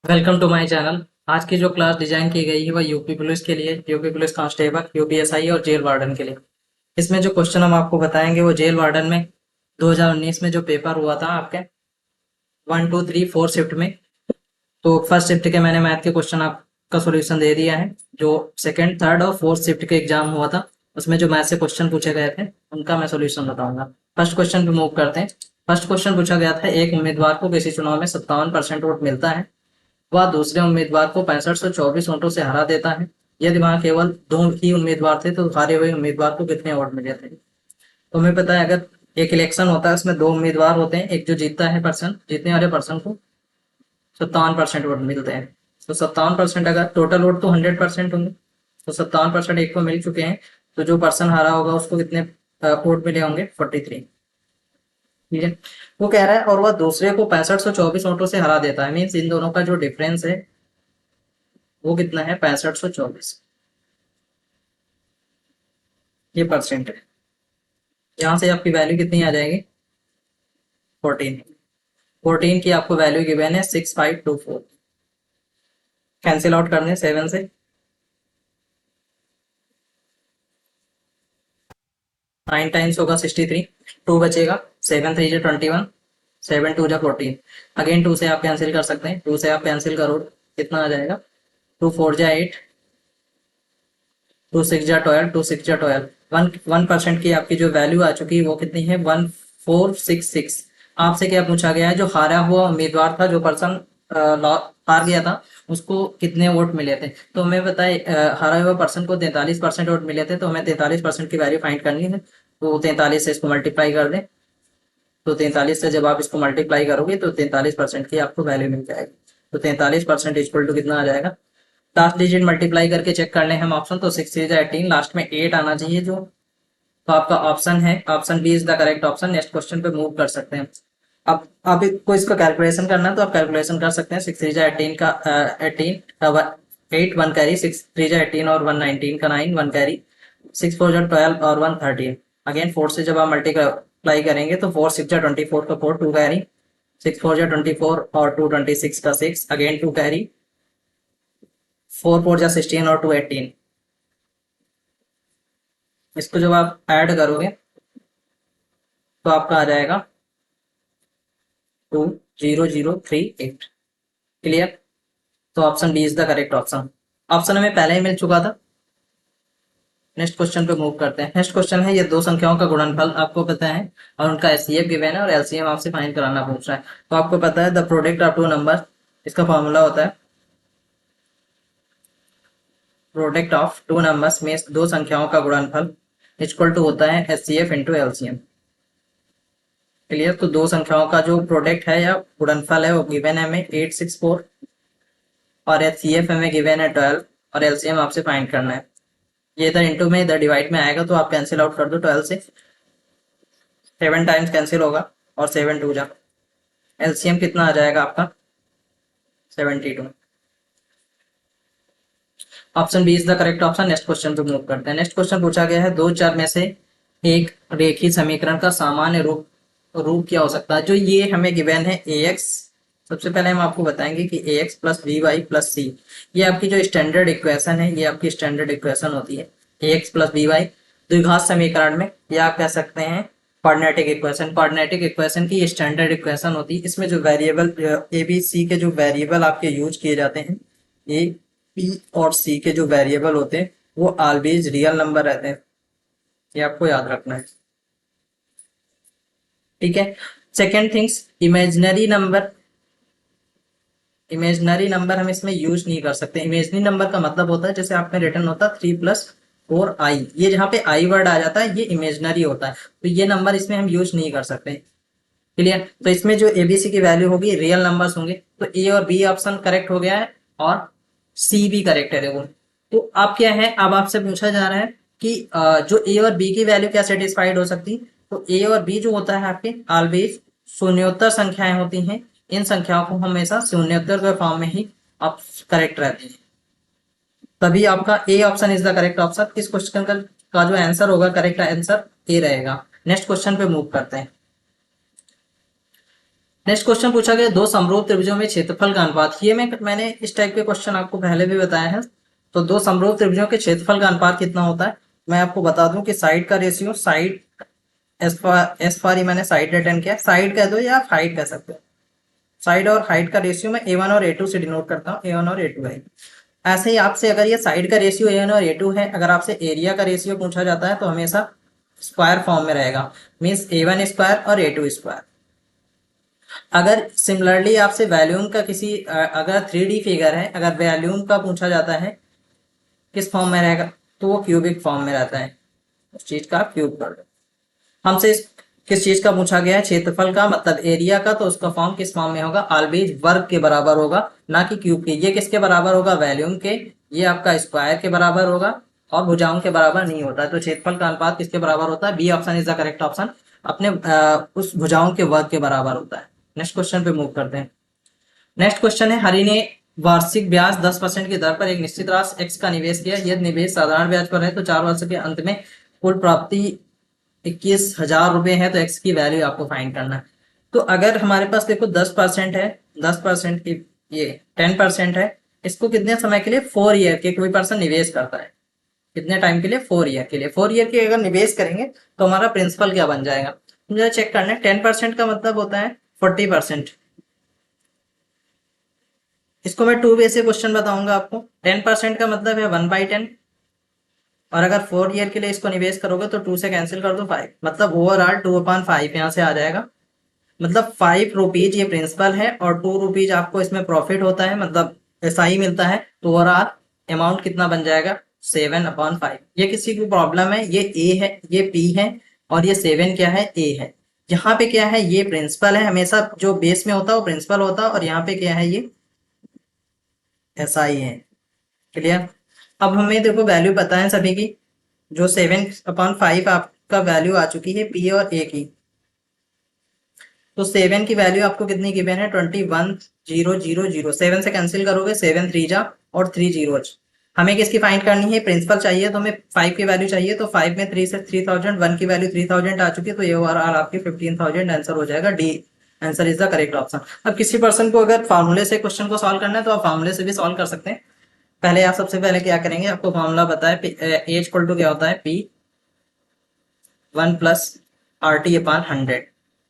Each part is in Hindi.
Welcome to my channel. आज की जो क्लास डिजाइन की गई है वह यूपी पुलिस के लिए, यूपी पुलिस कांस्टेबल, यूपीएसआई और जेल वार्डन के लिए। इसमें जो क्वेश्चन हम आपको बताएंगे वो जेल वार्डन में 2019 में जो पेपर हुआ था आपके 1 2 3 4 शिफ्ट में। तो फर्स्ट शिफ्ट के मैंने मैथ के क्वेश्चन आपका सॉल्यूशन दे दिया है। जो सेकंड, थर्ड और फोर्थ शिफ्ट के एग्जाम हुआ था उसमें जो मैथ से क्वेश्चन पूछे गए थे उनका मैं सॉल्यूशन बताऊंगा। फर्स्ट क्वेश्चन पे मूव करते हैं। फर्स्ट क्वेश्चन पूछा गया था, एक उम्मीदवार को किसी चुनाव में 57% वोट मिलता है, वह दूसरे उम्मीदवार को 6524 वोटों से हरा देता है। यदि वहां केवल दो ही उम्मीदवार थे तो हारे हुए उम्मीदवार को कितने वोट मिले थे। तो हमें पता है, अगर एक इलेक्शन होता है उसमें दो उम्मीदवार होते हैं, एक जो जीतता है पर्सन, जीतने वाले पर्सन को 57% वोट मिलते हैं। तो 57%, अगर टोटल वोट तो 100% होंगे, तो 57% एक को मिल चुके हैं। तो जो पर्सन हारा होगा उसको कितने वोट मिले होंगे? 43। ठीक है। वो कह रहा है और वह दूसरे को 6524 वोटों से हरा देता है, मीन्स इन दोनों का जो डिफरेंस है वो कितना है? 6524। ये परसेंट है। यहाँ से आपकी वैल्यू कितनी आ जाएगी? 14। 14 की आपको वैल्यू गिवन है 6524। कैंसिल आउट करने 7 से, 9 टाइम्स होगा 63, 2 बचेगा, 7 3 जा 21, 7 2 जा 14। अगेन 2 से आप कैंसिल कर सकते हैं, 2 से आप कैंसिल करो कितना आ जाएगा? 2 4 जा 8, 2 6 जा 12, 2 6 जा 12। 1% की आपकी जो वैल्यू आ चुकी है वो कितनी है? 1466। आपसे क्या पूछा गया है? जो हारा हुआ उम्मीदवार था, जो पर्सन हार गया था, उसको कितने वोट मिले थे। तो हमें बताए हारा हुआ पर्सन को 43% वोट मिले थे, तो हमें 43% की वैल्यू फाइंड करनी है। तो 43 से इसको मल्टीप्लाई कर दें। तो 43 से जब आप इसको मल्टीप्लाई करोगे तो 43% की आपको वैल्यू मिल जाएगी। तो 43% इक्वल टू कितना आ जाएगा? लास्ट डिजिट मल्टीप्लाई करके चेक कर लें हम ऑप्शन, तो 6 3 18, लास्ट में 8 आना चाहिए जो। तो आपका ऑप्शन है, option B is the correct option. Next question पे मूव कर सकते हैं। अब आपको इसका कैलकुलेशन करना है तो आप कैलकुलेशन कर सकते हैं। 6 3 18 का 18, 8 1 कैरी, 6 3 18 और 1 19 का 9 1 कैरी, 6 4 12 और 1 13। अगेन 4 से जब आप मल्टीप्लाई करेंगे तो 4 6 24 का 4 2 कैरी, 6 4 24 और 2 26 का 6, अगेन 2 कैरी, 4 4 16 और 2 18। इसको जब आप ऐड करोगे तो आपका आ जाएगा 20038। क्लियर? तो option D is the correct option. Option हमें पहले ही मिल चुका था। नेक्स्ट क्वेश्चन पे मूव करते हैं। नेक्स्ट क्वेश्चन है, ये दो संख्याओं का गुणनफल आपको पता है और उनका एचसीएफ गिवन है और एलसीएम आपसे फाइंड कराना पूछ रहा है। तो आपको पता है the product of two number, इसका फॉर्मूला होता है प्रोडक्ट ऑफ टू नंबर्स में दो संख्याओं का गुणनफल इक्वल टू होता है एचसीएफ इंटू एलसीएम। क्लियर? तो दो संख्याओं का जो प्रोडक्ट है या गुणनफल है वो गिवन है हमें 864 और एचसीएफ हमें गिवन है 12 और एलसीएम आपसे फाइंड करना है। ये इधर इंटू में इधर डिवाइड में आएगा तो आप कैंसिल आउट कर दो 12 से, 7 टाइम्स कैंसिल होगा और 7 2 जा, एलसीएम कितना आ जाएगा आपका? 72। Option B is the correct option. Next question पे मूव करते हैं। नेक्स्ट क्वेश्चन पूछा गया है, दो चर में से एक रेखीय समीकरण का सामान्य रूप रूप क्या हो सकता है। जो ये हमें गिवन है ए एक्स, सबसे पहले हम आपको बताएंगे कि A X plus B Y plus C, ये आपकी जो स्टैंडर्ड इक्वेशन है, ये आपकी स्टैंडर्ड इक्वेशन होती है। ए एक्स प्लस बी वाई द्विघात समीकरण में, या आप कह सकते हैं क्वाड्रेटिक इक्वेशन, क्वाड्रेटिक इक्वेशन की स्टैंडर्ड इक्वेशन होती है। इसमें जो वेरिएबल ए बी सी के जो वेरिएबल आपके यूज किए जाते हैं, ए बी और सी के जो वेरिएबल होते हैं वो ऑलवेज रियल नंबर रहते हैं। ये आपको याद रखना है। ठीक है। Second things, imaginary number, imaginary number हम इसमें यूज नहीं कर सकते। इमेजिनरी नंबर का मतलब होता है जैसे आप में रिटर्न होता है 3+4i, ये जहाँ पे आई वर्ड आ जाता है ये इमेजिनरी होता है, तो ये नंबर इसमें हम यूज नहीं कर सकते। क्लियर? तो इसमें जो एबीसी की वैल्यू होगी रियल नंबर्स होंगे, तो ए और बी ऑप्शन करेक्ट हो गया है और सी भी करेक्ट है। देखो, तो आप क्या है, अब आपसे पूछा जा रहा है कि जो ए और बी की वैल्यू क्या सेटिस्फाइड हो सकती। तो ए और बी जो होता है आपके ऑलवेज शून्योत्तर संख्याएं होती हैं। इन संख्याओं को हमेशा शून्योत्तर के फॉर्म में ही आप करेक्ट रहते हैं, तभी आपका A option is the correct option. इस क्वेश्चन का जो आंसर होगा, करेक्ट आंसर ए रहेगा। नेक्स्ट क्वेश्चन पे मूव करते हैं। नेक्स्ट क्वेश्चन पूछा गया दो समरूप त्रिभुजों में क्षेत्रफल का अनुपात। ये मैंने इस टाइप के क्वेश्चन आपको पहले भी बताया है। तो दो समरूप त्रिभुजों के क्षेत्रफल का अनुपात कितना होता है, मैं आपको बता दूं कि साइड का रेशियो, साइड एस फॉर मैंने साइड रिटर्न किया, साइड कह दो या आप हाइट कह सकते हो। साइड और हाइट का रेशियो मैं A1 और A2 से डिनोट करता हूँ, A1 और A2 है। ऐसे ही आपसे अगर ये साइड का रेशियो A1 और A2 है, अगर आपसे एरिया का रेशियो पूछा जाता है तो हमेशा स्क्वायर फॉर्म में रहेगा, मीन्स A1 स्क्वायर और A2 स्क्वायर। अगर सिमिलरली आपसे वॉल्यूम का किसी अगर 3D फिगर है, अगर वॉल्यूम का पूछा जाता है किस फॉर्म में रहेगा, तो वो क्यूबिक फॉर्म में रहता है, उस चीज का क्यूब कर दो। हमसे किस चीज का पूछा गया है, क्षेत्रफल का मतलब एरिया का, तो उसका फॉर्म किस फॉर्म में होगा, ऑलवेज वर्ग के बराबर होगा, ना कि क्यूब के। ये किसके बराबर होगा, वॉल्यूम के। ये आपका स्क्वायर के बराबर होगा और भुजाओं के बराबर नहीं होता है। तो क्षेत्रफल का अनुपात किसके बराबर होता है, B option is the correct option, अपने उस भुजाओं के वर्ग के बराबर होता है। नेक्स्ट क्वेश्चन पे मूव करते हैं। नेक्स्ट क्वेश्चन है, हरि ने वार्षिक ब्याज 10% की दर पर एक निश्चित राशि x का निवेश किया। यदि निवेश साधारण ब्याज पर है तो 4 वर्ष के अंत में कुल प्राप्ति 21,000 रुपए है, तो x की वैल्यू आपको फाइंड करना है। तो अगर हमारे पास देखो 10% है, 10% की ये 10% है, इसको कितने समय के लिए, 4 ईयर के कोई पर्सन निवेश करता है। कितने टाइम के लिए, 4 ईयर के लिए। 4 ईयर के अगर निवेश करेंगे तो हमारा प्रिंसिपल क्या बन जाएगा, मुझे चेक करना है। 10% का मतलब होता है 40%। इसको मैं 2 वे से क्वेश्चन बताऊंगा आपको। 10% का मतलब है 1/10, और अगर 4 ईयर के लिए इसको निवेश करोगे तो 2 से कैंसिल कर दो 5, मतलब ओवरऑल 2/5 यहाँ से आ जाएगा। मतलब 5 रुपीज ये प्रिंसिपल है और 2 रुपीज आपको इसमें प्रॉफिट होता है, मतलब SI मिलता है। तो ओवरऑल अमाउंट कितना बन जाएगा, 7/5। ये किसी की प्रॉब्लम है, ये A है, ये P है, और ये 7 क्या है, A है। यहाँ पे क्या है, ये प्रिंसिपल है, हमेशा जो बेस में होता है वो प्रिंसिपल होता है, और यहाँ पे क्या है, ये SI है। क्लियर। अब हमें देखो वैल्यू पता है सभी की, जो 7/5 आपका वैल्यू आ चुकी है P और A की। तो 7 की वैल्यू आपको कितनी गिवन है, 21,000। 7 से कैंसिल करोगे, 7 3 जा और 3 जीरो। हमें किसकी फाइंड करनी है, प्रिंसिपल चाहिए, तो हमें 5 की वैल्यू चाहिए। तो 5 में 3 से 3000, 1 की वैल्यू 3000 आ चुकी है, तो ये ओवरऑल आपकी 15,000 आंसर हो जाएगा। D answer is the correct option. अब किसी पर्सन को अगर फार्मूले से क्वेश्चन को सॉल्व करना है तो आप फार्मूले से भी सॉल्व कर सकते हैं। पहले आप सबसे पहले क्या करेंगे, आपको फॉर्मूला बताए, ए इक्वल टू क्या होता है, P1 प्लस RT/100।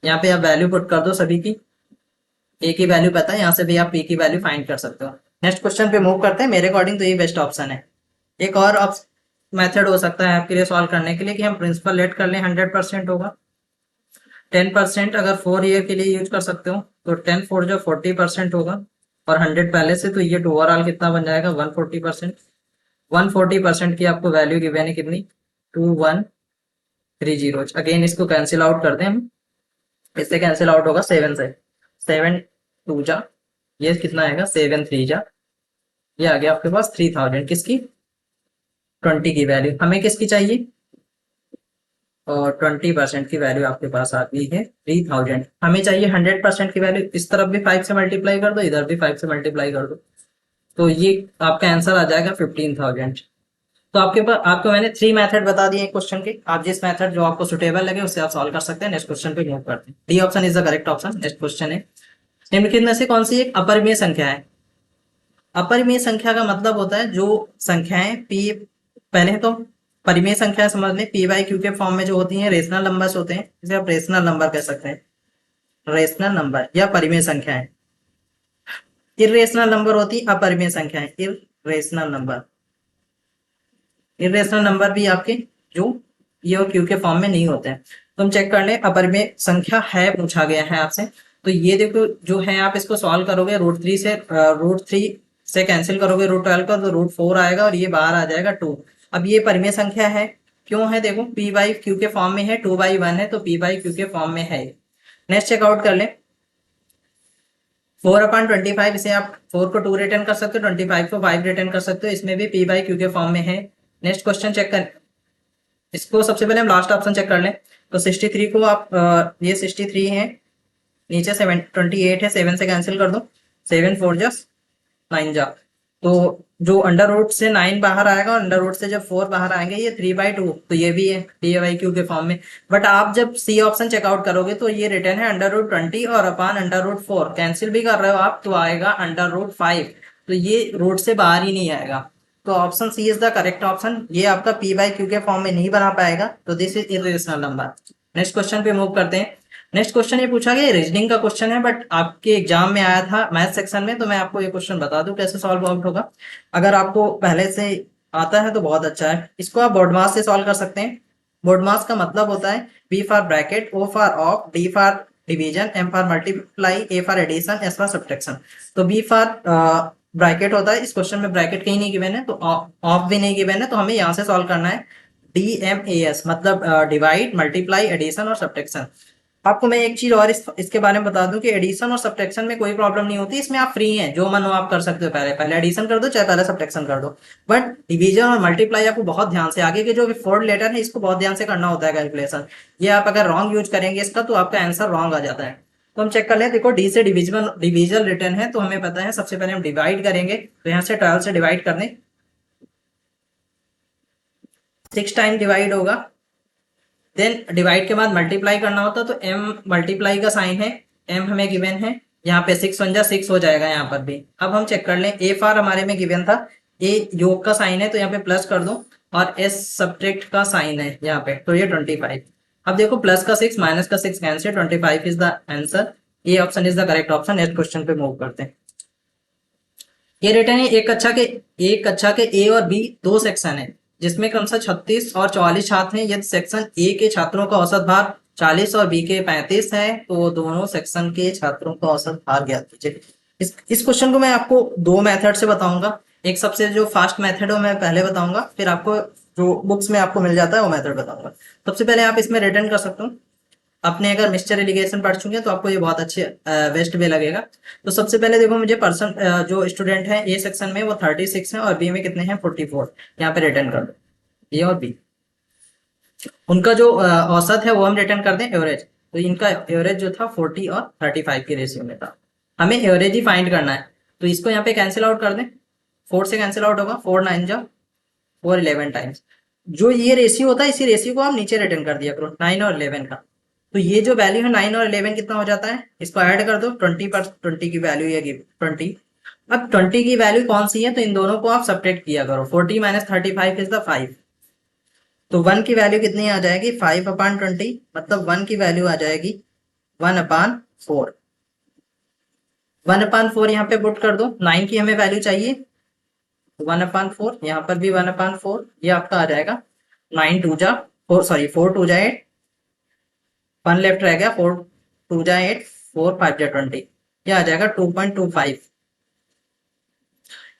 यहाँ पे आप वैल्यू पुट कर दो सभी की, ए की वैल्यू पता है, यहाँ से भी आप पी की वैल्यू फाइंड कर सकते हो। नेक्स्ट क्वेश्चन पे मूव करते हैं। मेरे अकॉर्डिंग तो ये बेस्ट ऑप्शन है। एक और मेथड हो सकता है आपके लिए सॉल्व करने के लिए कि हम प्रिंसिपल लेट कर लें, 100% होगा। 10% अगर 4 ईयर के लिए यूज कर सकते हो, तो 10 4 जो 40% होगा, और 100 पहले से, तो ये ओवरऑल कितना बन जाएगा, 140%। 140% की आपको वैल्यू गिवन है कितनी, 2130। अगेन इसको कैंसिल आउट कर दें हम, इससे कैंसिल आउट होगा 7 से, 7 2 जा, ये कितना आएगा, 7 3 जा, ये आ गया आपके पास 3000। किसकी, 20 की वैल्यू हमें किसकी चाहिए, और 20% की वैल्यू आपके पास आ गई है 3000। हमें चाहिए 100% की वैल्यू, इस तरफ भी 5 से मल्टीप्लाई कर दो, इधर भी 5 से मल्टीप्लाई कर दो, तो ये आपका आंसर आ जाएगा 15,000। तो आपके पास, आपको मैंने 3 मेथड बता दिए क्वेश्चन के, आप जिस मेथड जो आपको सुटेबल लगे उससे आप सॉल्व कर सकते हैं। नेक्स्ट क्वेश्चन पे मूव करते हैं। D option is the correct option. Next question है, निम्नलिखित में से कौन सी एक अपरिमेय संख्या है। अपरिमेय संख्या का मतलब होता है जो संख्याएं पी, पहले तो परिमेय संख्या समझ लें, P/Q के फॉर्म में जो होती हैं, रेशनल नंबर्स होते हैं, जिसे आप रेशनल नंबर कह सकते हैं, रेशनल नंबर या परिमेय संख्याएं। इरेशनल नंबर होती अपरिमेय संख्याएं, इरेशनल नंबर। इरेशनल नंबर भी आपके जो P और Q के फॉर्म में नहीं होते हैं। तो हम चेक कर लें, अपरिमेय संख्या है पूछा गया है आपसे, तो ये देखो जो है, आप इसको सॉल्व करोगे, √3 से कैंसिल करोगे √12 का, तो √4 आएगा, और ये बाहर आ जाएगा 2। अब ये परिमेय संख्या है, क्यों है, देखो P/Q के फॉर्म में है, 2/1 है, तो P/Q के फॉर्म में है। नेक्स्ट चेकआउट कर लें, 4/25, इसे आप 4 को 2 रिटर्न कर सकते हो, 25 को 5 रिटर्न कर सकते हो, इसमें भी P/Q के फॉर्म में है। नेक्स्ट क्वेश्चन चेक कर, इसको सबसे पहले हम लास्ट ऑप्शन चेक कर लें। तो 63 को आप ये 63 है, नीचे 28 है, 7 से कैंसिल कर दो, 7 4 जा 9 जा, तो जो अंडर रूट से 9 बाहर आएगा और अंडर रूट से जब 4 बाहर आएंगे ये 3/2, तो ये भी है DAYQ के फॉर्म में। बट आप जब सी ऑप्शन चेकआउट करोगे तो ये रिटर्न है अंडर रूट 20 और अपान अंडर रूट 4, कैंसिल भी कर रहे हो आप तो आएगा अंडर रूट 5, तो ये रूट से बाहर ही नहीं आएगा। तो option C is the correct option. ये आपका P/Q के फॉर्म में नहीं बना पाएगा, तो this is irrational number. Next question पे मूव करते हैं। नेक्स्ट क्वेश्चन ये पूछा गया, रीजनिंग का क्वेश्चन है, बट आपके एग्जाम में आया था मैथ सेक्शन में, तो मैं आपको ये क्वेश्चन बता दूं कैसे सॉल्व आउट होगा। अगर आपको पहले से आता है तो बहुत अच्छा है। इसको आप बोर्ड मास से सॉल्व कर सकते हैं। बोर्ड मास का मतलब होता है B for bracket, O for of, D for division, M for multiply, A for addition, S for subtraction. तो B फॉर ब्रैकेट होता है, इस क्वेश्चन में ब्रैकेट कहीं नहीं गिवन है, तो ऑफ भी नहीं गिवन है, तो हमें यहाँ से सॉल्व करना है DMAS, मतलब डिवाइड, मल्टीप्लाई, एडिशन और सब्ट्रैक्शन। आपको मैं एक चीज और इसके बारे में बता दूं कि एडिशन और सब्ट्रैक्शन में कोई प्रॉब्लम नहीं होती, इसमें आप फ्री हैं, जो मन हो आप कर सकते हो, पहले पहले एडिशन कर दो चाहे पहले सब्ट्रैक्शन कर दो। बट डिवीजन और मल्टीप्लाई आपको बहुत ध्यान से, आगे के जो फोर्थ लेटर है इसको बहुत ध्यान से करना होता है कैलकुलेशन। ये आप अगर रॉन्ग यूज करेंगे इसका तो आपका आंसर रॉन्ग आ जाता है। तो हम चेक कर लें, देखो डी से डिविजन रिटर्न है, तो हमें पता है सबसे पहले हम डिवाइड करेंगे, तो यहाँ से 12 से डिवाइड कर दें, 6 टाइम डिवाइड होगा। देन डिवाइड के बाद मल्टीप्लाई करना होता है, तो m मल्टीप्लाई का साइन है, m हमें गिवन है, यहाँ पे 6 1 जा 6 हो जाएगा यहाँ पर भी। अब हम चेक कर लें, a फार हमारे में गिवन था, a योग का साइन है तो यहाँ पे प्लस कर दो, और s सब्ट्रैक्ट का साइन है यहाँ पे, तो ये 25। अब देखो प्लस का 6 माइनस का 6 कैंसिल, 25 इज द आंसर। ये option is the correct option. Next question पे मूव करते हैं। ये रिटर्न है एक कक्षा के ए और बी दो सेक्शन है, जिसमें क्रमशः 36 और 44 छात्र हैं। यदि सेक्शन ए के छात्रों का औसत भार 40 और बी के 35 है, तो दोनों सेक्शन के छात्रों का औसत भार ज्ञात कीजिए। इस क्वेश्चन को मैं आपको दो मेथड से बताऊंगा। एक सबसे जो फास्ट मेथड है मैं पहले बताऊंगा, फिर आपको जो बुक्स में आपको मिल जाता है वो मेथड बताऊंगा। सबसे पहले आप इसमें रिटर्न कर सकते हो, अपने अगर मिक्सचर एलिगेशन पढ़ चुके हैं तो आपको ये बहुत अच्छे वेस्ट वे लगेगा। तो सबसे पहले देखो, मुझे पर्सन जो स्टूडेंट है ए सेक्शन में वो 36 है और बी में कितने हैं 44, यहाँ पे रिटर्न कर दो ए और बी। उनका जो औसत है वो हम रिटर्न कर दें एवरेज, तो इनका एवरेज जो था 40 और 35 के रेशियो में था। हमें एवरेज ही फाइंड करना है, तो इसको यहाँ पे कैंसिल आउट कर दें, 4 से कैंसिल आउट होगा, 4 9 जा 4 11 टाइम्स। जो ये रेशियो होता है इसी रेशियो को आप नीचे रिटर्न कर दिया करो 9 और 11 का। तो ये जो वैल्यू है 9 और 11 कितना हो जाता है, इसको ऐड कर दो, 20 पर 20 की वैल्यू ये 20। अब 20 की वैल्यू कौन सी है, तो इन दोनों को आप सब्ट्रैक्ट किया करो, 40 माइनस 35 इज द 5। तो 1 की वैल्यू कितनी आ जाएगी 5/20, मतलब 1 की वैल्यू आ जाएगी 1/4। 1/4 यहाँ पे पुट कर दो, 9 की हमें वैल्यू चाहिए, 1/4, यहाँ पर भी 1/4, ये आपका आ जाएगा 9 2 जा 4, सॉरी 4 2 जा 8, 1 लेफ्ट रह गया, 4 2 जा 8, 4 5 जा 20, ये आ जाएगा 2.25।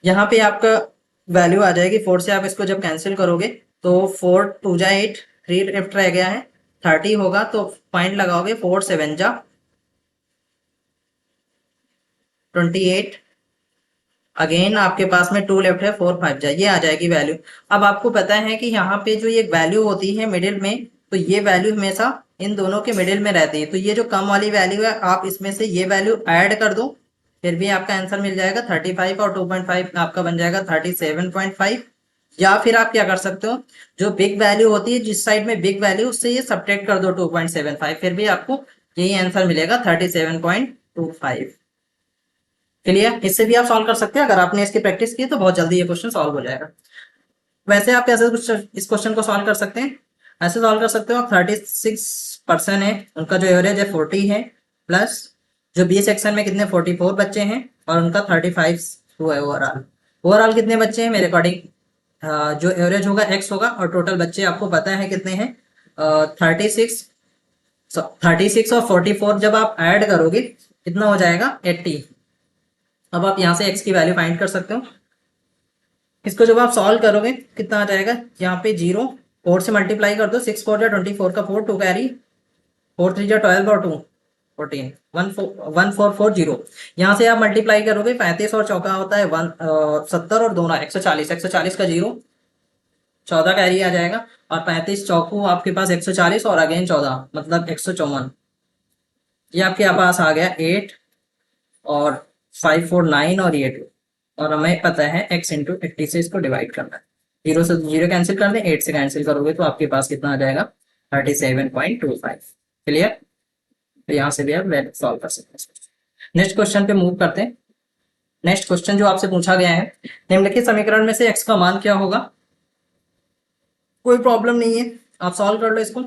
यहाँ पे आपका वैल्यू आ जाएगी 4 से, आप इसको जब कैंसिल करोगे तो 4 2 जा 8, 3 लेफ्ट रह गया है, 30 होगा, तो पॉइंट लगाओगे, 4 7 जा 28, अगेन आपके पास में 2 लेफ्ट है, 4 5 जा, ये आ जाएगी वैल्यू। अब आपको पता है कि यहाँ पे जो ये वैल्यू होती है मिडिल में, तो ये वैल्यू हमेशा इन दोनों के मिडिल में रहती है, तो ये जो कम वाली वैल्यू है आप इसमें से ये वैल्यू ऐड कर दो, फिर भी आपका आंसर मिल जाएगा 35, और 2.5 आपका बन जाएगा 37.5। या फिर आप क्या कर सकते हो, जो बिग वैल्यू होती है जिस साइड में बिग वैल्यू, उससे ये सब्ट्रैक्ट कर दो 2.75, फिर भी आपको यही आंसर मिलेगा 37.25। क्लियर, इससे भी आप सॉल्व कर सकते हैं, अगर आपने इसकी प्रैक्टिस की तो बहुत जल्दी ये क्वेश्चन सॉल्व हो जाएगा। वैसे आप कैसे कुछ इस क्वेश्चन को सॉल्व कर सकते हैं, ऐसे सॉल्व कर सकते हो आप, 36% है, उनका जो एवरेज है 40 है, प्लस जो बी सेक्शन में कितने 44 बच्चे हैं और उनका 35 हुआ है ओवरऑल। ओवरऑल कितने बच्चे हैं मेरे अकॉर्डिंग जो एवरेज होगा x होगा, और टोटल बच्चे आपको पता है कितने हैं 36 और 44 जब आप ऐड करोगे कितना हो जाएगा 80। अब आप यहाँ से x की वैल्यू फाइंड कर सकते हो। इसको जब आप सॉल्व करोगे कितना आ जाएगा, यहाँ पे 0, 4 से मल्टीप्लाई कर दो, 6 4 जा 24 का 4, 2 कैरी, 4 3 जा 12 और 2 14, 1440। यहाँ से आप मल्टीप्लाई करोगे 35 और चौका होता है 70 और दोनों 140, 140 का 0, 14 कैरी आ जाएगा, और 35 चौको आपके पास 140 और अगेन 14 मतलब 154। ये आपके पास आ गया 8 और 5 4 9 और ये 2, और हमें पता है x इंटू 80 से इसको डिवाइड करना है। 0 से 0 कैंसिल कर दें, 8 से कैंसिल करोगे तो आपके पास कितना आ जाएगा 37.25। क्लियर। तो यहाँ से भी आप वैल्यू सॉल्व कर सकते हैं। नेक्स्ट क्वेश्चन पे मूव करते हैं। नेक्स्ट क्वेश्चन जो आपसे पूछा गया है, निम्नलिखित समीकरण में से x का मान क्या होगा। कोई प्रॉब्लम नहीं है, आप सॉल्व कर लो इसको।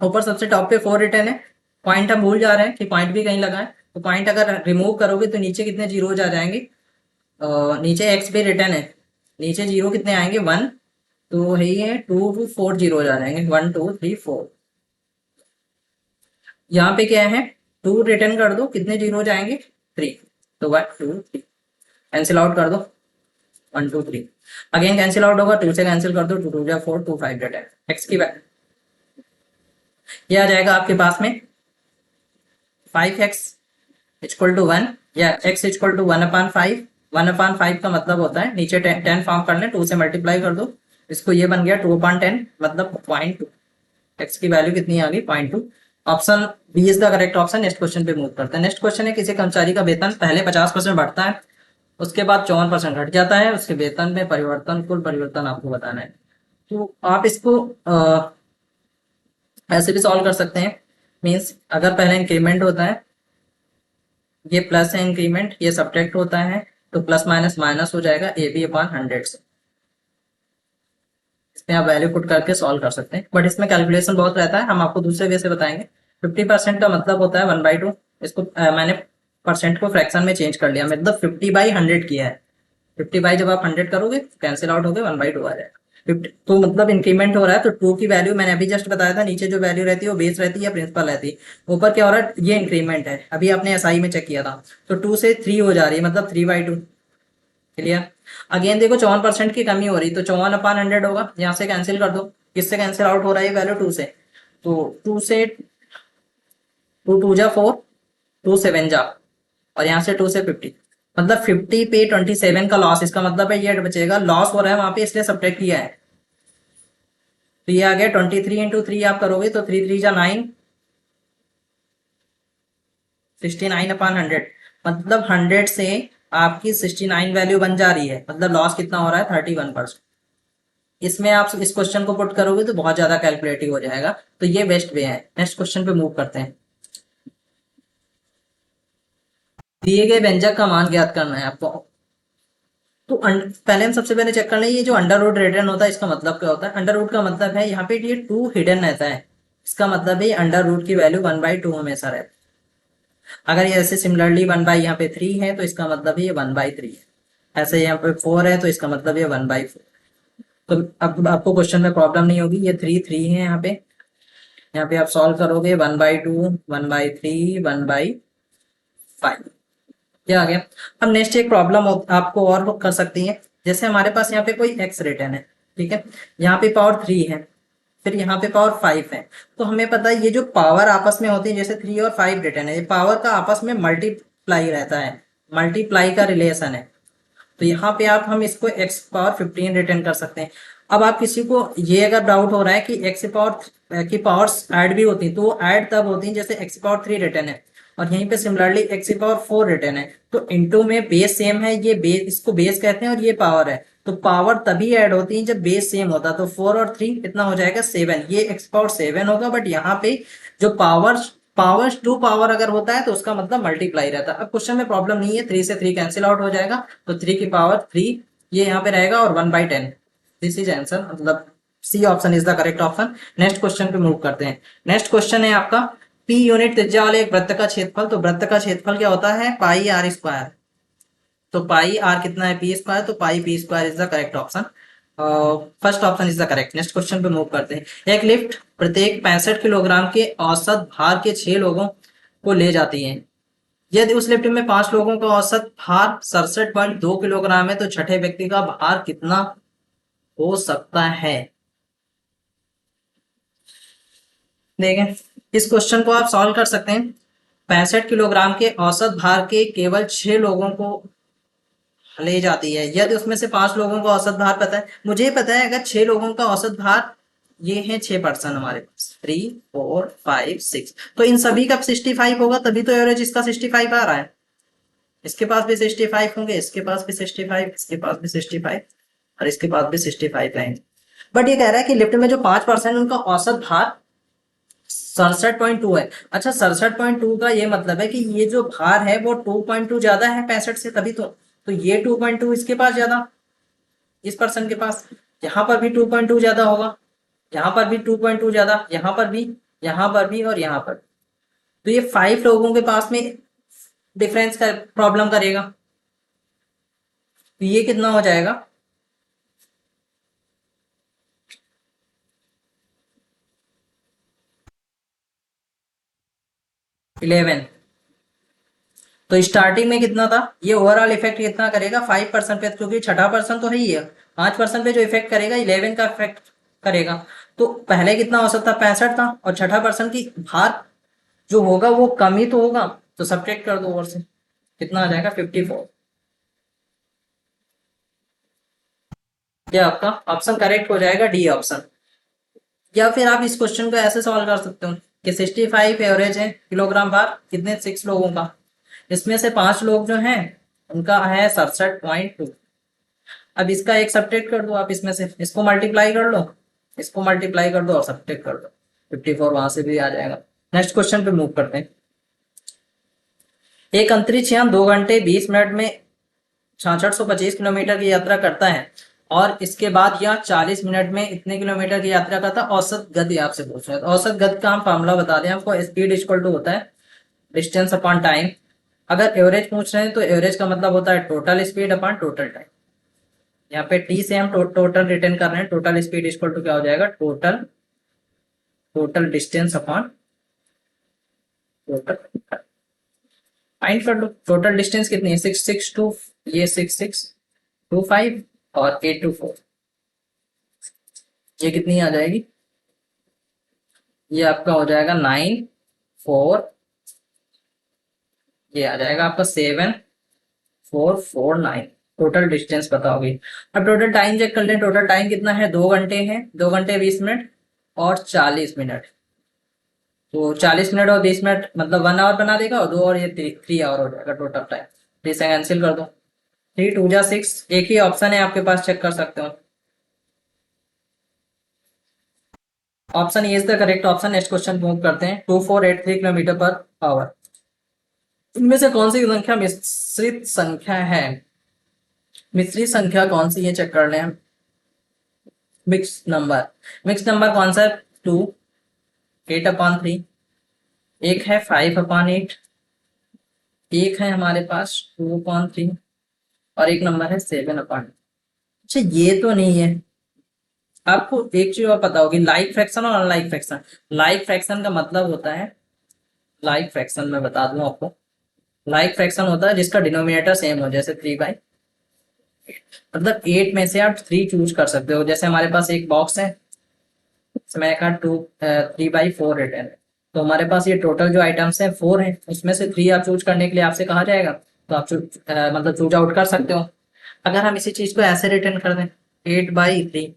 ऊपर सबसे टॉप पे 4 रिटर्न है। पॉइंट हम भूल जा रहे हैं कि पॉइंट भी कहीं लगा है, तो पॉइंट अगर रिमूव करोगे तो नीचे कितने जीरोज आ जाएंगे। नीचे एक्स भी रिटर्न है, नीचे जीरो कितने आएंगे 1, तो यही है 2 to 4 जीरोज आ जाएंगे 1 2 3 4। यहाँ पे क्या है 2 रिटर्न कर दो, कितने जीरोज आएंगे 3, तो 1 2 3 कैंसिल आउट कर दो 1 2 3। अगेन कैंसिल आउट होगा, 2 से कैंसिल कर दो, 2 2 जा 4 2 5 रिटर्न। एक्स की वैल्यू ये आ जाएगा आपके पास में 5x इक्वल टू 1 या x इक्वल टू 1/5। 1/5 का मतलब होता है नीचे 10 फॉर्म कर लें, 2 से मल्टीप्लाई कर दो, इसको ये बन गया 2/10 मतलब 0.2। x की वैल्यू कितनी आ गई 0.2। Option B is the correct option. Next question पे मूव करते हैं। नेक्स्ट क्वेश्चन है किसी कर्मचारी का वेतन पहले 50% बढ़ता है, उसके बाद 54% घट जाता है, उसके वेतन में परिवर्तन कुल परिवर्तन आपको बताना है। तो आप इसको ऐसे भी सॉल्व कर सकते हैं। मीन्स अगर पहले इंक्रीमेंट होता है, ये प्लस है इंक्रीमेंट, ये सब्ट्रैक्ट होता है, तो प्लस माइनस माइनस हो जाएगा ए बी अपॉन 100 से। इसमें आप वैल्यू पुट करके सॉल्व कर सकते हैं, बट इसमें कैलकुलेशन बहुत रहता है, हम आपको दूसरे वे से बताएंगे। 50% का मतलब होता है 1/2। इसको मैंने परसेंट को फ्रैक्शन में चेंज कर लिया, मतलब 50/100 किया है। 50 जब आप 100 करोगे कैंसिल आउट हो गए 1/2 आ जाएगा। 50 तो मतलब इंक्रीमेंट हो रहा है, तो 2 की वैल्यू मैंने अभी जस्ट बताया था, नीचे जो वैल्यू रहती है वो बेस रहती है या प्रिंसिपल रहती है। ऊपर क्या हो रहा है, ये इंक्रीमेंट है, अभी आपने एसआई में चेक किया था, तो 2 से 3 हो जा रही है, मतलब 3/2। क्लियर। अगेन देखो 54% की कमी हो रही, तो 54/100 होगा, यहाँ से कैंसिल कर दो। किससे कैंसिल आउट हो रहा है वैल्यू 2 से, तो 2 से 2 2 जा 4, 2 7 जा, और यहाँ से 2 से 50, मतलब 50 पे 27 का लॉस। इसका मतलब है ये बचेगा, लॉस हो रहा है वहां पे इसलिए सब्ट्रैक्ट किया है। तो ये आ गया 23 इंटू 3 आप करोगे तो 3 3 जा 9, 69/100, मतलब 100 से आपकी 69 वैल्यू बन जा रही है, मतलब लॉस कितना हो रहा है 31%। इसमें आप इस क्वेश्चन को पुट करोगे तो बहुत ज्यादा कैलकुलेटिव हो जाएगा, तो ये बेस्ट वे है। नेक्स्ट क्वेश्चन पे मूव करते हैं। दिए गए व्यंजक का मान ज्ञात करना है आपको। तो पहले हम सबसे पहले चेक कर लें, ये जो अंडर रूट रिटर्न होता है इसका मतलब क्या होता है। अंडर रूट का मतलब है यहाँ पे ये 2 हिडन रहता है, इसका मतलब है अंडर रूट की वैल्यू 1/2 हमेशा रहती है। अगर ये ऐसे सिमिलरली 1/, यहाँ पे 3 है तो इसका मतलब ये 1/3 है। ऐसे यहाँ पे 4 है तो इसका मतलब ये 1/4। तो अब आपको क्वेश्चन में प्रॉब्लम नहीं होगी, ये 3 3 है यहाँ पे। यहाँ पे आप सॉल्व करोगे 1/2 1/3 1/5, क्या आ गया। अब नेक्स्ट एक प्रॉब्लम आपको और कर सकती है। जैसे हमारे पास यहाँ पे कोई एक्स रिटर्न है, ठीक है, यहाँ पे पावर 3 है, फिर यहाँ पे पावर 5 है, तो हमें पता है ये जो पावर आपस में होती है, जैसे 3 और 5 रिटर्न है, ये पावर का आपस में मल्टीप्लाई रहता है, मल्टीप्लाई का रिलेशन है। तो यहाँ पे आप हम इसको x पावर 15 रिटर्न कर सकते हैं। अब आप किसी को ये अगर डाउट हो रहा है कि x पावर की पावर्स ऐड भी होती हैं, तो वो ऐड तब होती हैं जैसे x पावर 3 रिटर्न है, और यहीं पे सिमिलरली x पावर 4 रिटर्न है, तो इनटू में बेस सेम है, ये बेस, इसको बेस कहते हैं और ये पावर है, तो पावर तभी ऐड होती है जब बेस सेम होता है। तो 4 और 3 कितना हो जाएगा 7, ये x पावर 7 होगा, बट यहाँ पे जो पावर्स 2 पावर अगर होता है तो उसका मतलब मल्टीप्लाई रहता है। अब क्वेश्चन में प्रॉब्लम नहीं है, 3 से 3 कैंसिल आउट हो जाएगा, तो 3 की पावर 3 ये यहाँ पे रहेगा, और 1/10। दिस इज आंसर, मतलब C option is the correct option. Next question पे मूव करते हैं। नेक्स्ट क्वेश्चन है आपका पी यूनिट त्रिज्या वाले एक वृत्त का क्षेत्रफल। तो वृत्त का क्षेत्रफल क्या होता है पाई आर स्क्वायर, तो पाई आर कितना है पी स्क्वायर, तो pi P square is the correct option. First option is the correct. Next question पे मूव करते हैं। एक लिफ्ट प्रत्येक 65 किलोग्राम के औसत भार के 6 लोगों को ले जाती है। यदि उस लिफ्ट में 5 लोगों का औसत भार 67.2 किलोग्राम है, तो छठे व्यक्ति का भार कितना हो सकता है। देखें, इस क्वेश्चन को आप सॉल्व कर सकते हैं। 65 किलोग्राम के औसत भार के केवल 6 लोगों को ले जाती है, यदि उसमें से 5 लोगों का औसत भार पता है, मुझे पता है अगर 6 लोगों का औसत भार, ये है 6% हमारे पास, 3 4 5 6, तो इन सभी का 65 होगा, तभी तो एवरेज इसका 65 आ रहा है। इसके पास भी 65 होंगे, इसके पास भी 65, इसके पास भी 65 और इसके पास भी 65 रहेंगे। बट ये कह रहा है कि लिफ्ट में जो 5% उनका औसत भार 67.2 है। अच्छा 67.2 का ये मतलब है कि ये जो भार है वो 2.2 ज्यादा है 65 से, तभी तो ये 2.2 इसके पास ज्यादा, इस पर्सन के पास। यहाँ पर भी 2.2 ज्यादा होगा, यहाँ पर भी 2.2 ज्यादा, यहाँ पर भी, यहाँ पर भी और यहाँ पर। तो ये 5 लोगों के पास में डिफरेंस का प्रॉब्लम करेगा। तो ये कितना हो जाएगा, 11। तो स्टार्टिंग में कितना था, ये ओवरऑल इफेक्ट कितना करेगा 5% पे, क्योंकि छठा पर्सन तो है ही है, 5% पे जो इफेक्ट करेगा 11 का इफेक्ट करेगा। तो पहले कितना औसत था 65 था, और छठा पर्सन की भार जो होगा वो कम ही तो होगा, तो सब्ट्रैक्ट कर दो ओवर से, कितना आ जाएगा 54। क्या आपका ऑप्शन करेक्ट हो जाएगा, डी ऑप्शन। या फिर आप इस क्वेश्चन को ऐसे सॉल्व कर सकते हो कि 65 एवरेज है किलोग्राम भार कितने 6 लोगों का, इसमें से 5 लोग जो हैं उनका है 67.2। अब इसका एक सब्ट्रैक्ट कर दो आप, इसमें से इसको मल्टीप्लाई कर लो, इसको मल्टीप्लाई कर दो और सब्ट्रैक्ट कर दो, 54 वहां से भी आ जाएगा। नेक्स्ट क्वेश्चन पे मूव करते हैं। एक अंतरिक्ष यान 2 घंटे 20 मिनट में 6625 किलोमीटर की यात्रा करता है और इसके बाद यह 40 मिनट में इतने किलोमीटर की यात्रा करता है। औसत गति आपसे पूछ रहे हैं, तो औसत गति का हम फार्मूला बता दें आपको, स्पीड इक्वल टू होता है डिस्टेंस अपॉन टाइम। अगर एवरेज पूछ रहे हैं तो एवरेज का मतलब होता है total speed upon total time. यहाँ पे टी से हम टोटल रिटर्न कर रहे हैं, टोटल स्पीड इक्वल टू क्या हो जाएगा, total distance upon total. Find कर लो टोटल डिस्टेंस कितनी है, 662, ये 6625 और 824, ये कितनी आ जाएगी, ये आपका हो जाएगा 94, ये आ जाएगा आपका 7449। टोटल डिस्टेंस बताओगे। अब टोटल टाइम चेक कर लें, टोटल टाइम कितना है, 2 घंटे है, 2 घंटे 20 मिनट और 40 मिनट। तो 40 मिनट और 20 मिनट मतलब 1 आवर बना देगा, और 2 और ये 3 आवर हो जाएगा टोटल टाइम। तो इसे कैंसिल कर दो, 3 2 जा 6, एक ही ऑप्शन है आपके पास, चेक कर सकते हो। Option A is the correct option. Next question move करते हैं। 2483 किलोमीटर पर आवर, इनमें से कौन सी संख्या मिश्रित संख्या है, मिश्रित संख्या कौन सी है चेक कर लें हम। मिक्स नंबर कौन सा है, 2, 8/3, एक है 5/8, एक है हमारे पास 2/3 और एक नंबर है 7/8। अच्छा ये तो नहीं है। आपको एक चीज और पता होगी, लाइक फ्रैक्शन और अनलाइक फ्रैक्शन। लाइक फ्रैक्शन का मतलब होता है, लाइक फ्रैक्शन मैं बता दूं आपको, लाइक फ्रैक्शन होता है जिसका डिनोमिनेटर सेम हो, जैसे 3/, मतलब 8 में से आप 3 चूज कर सकते हो। जैसे हमारे पास एक बॉक्स है, इसमें का 3/4 रिटर्न है, तो हमारे पास ये टोटल जो आइटम्स हैं 4 हैं, उसमें से 3 आप चूज करने के लिए आपसे कहा जाएगा, तो आप मतलब चूज आउट कर सकते हो। अगर हम इसी चीज को ऐसे रिटर्न कर दें 8/3,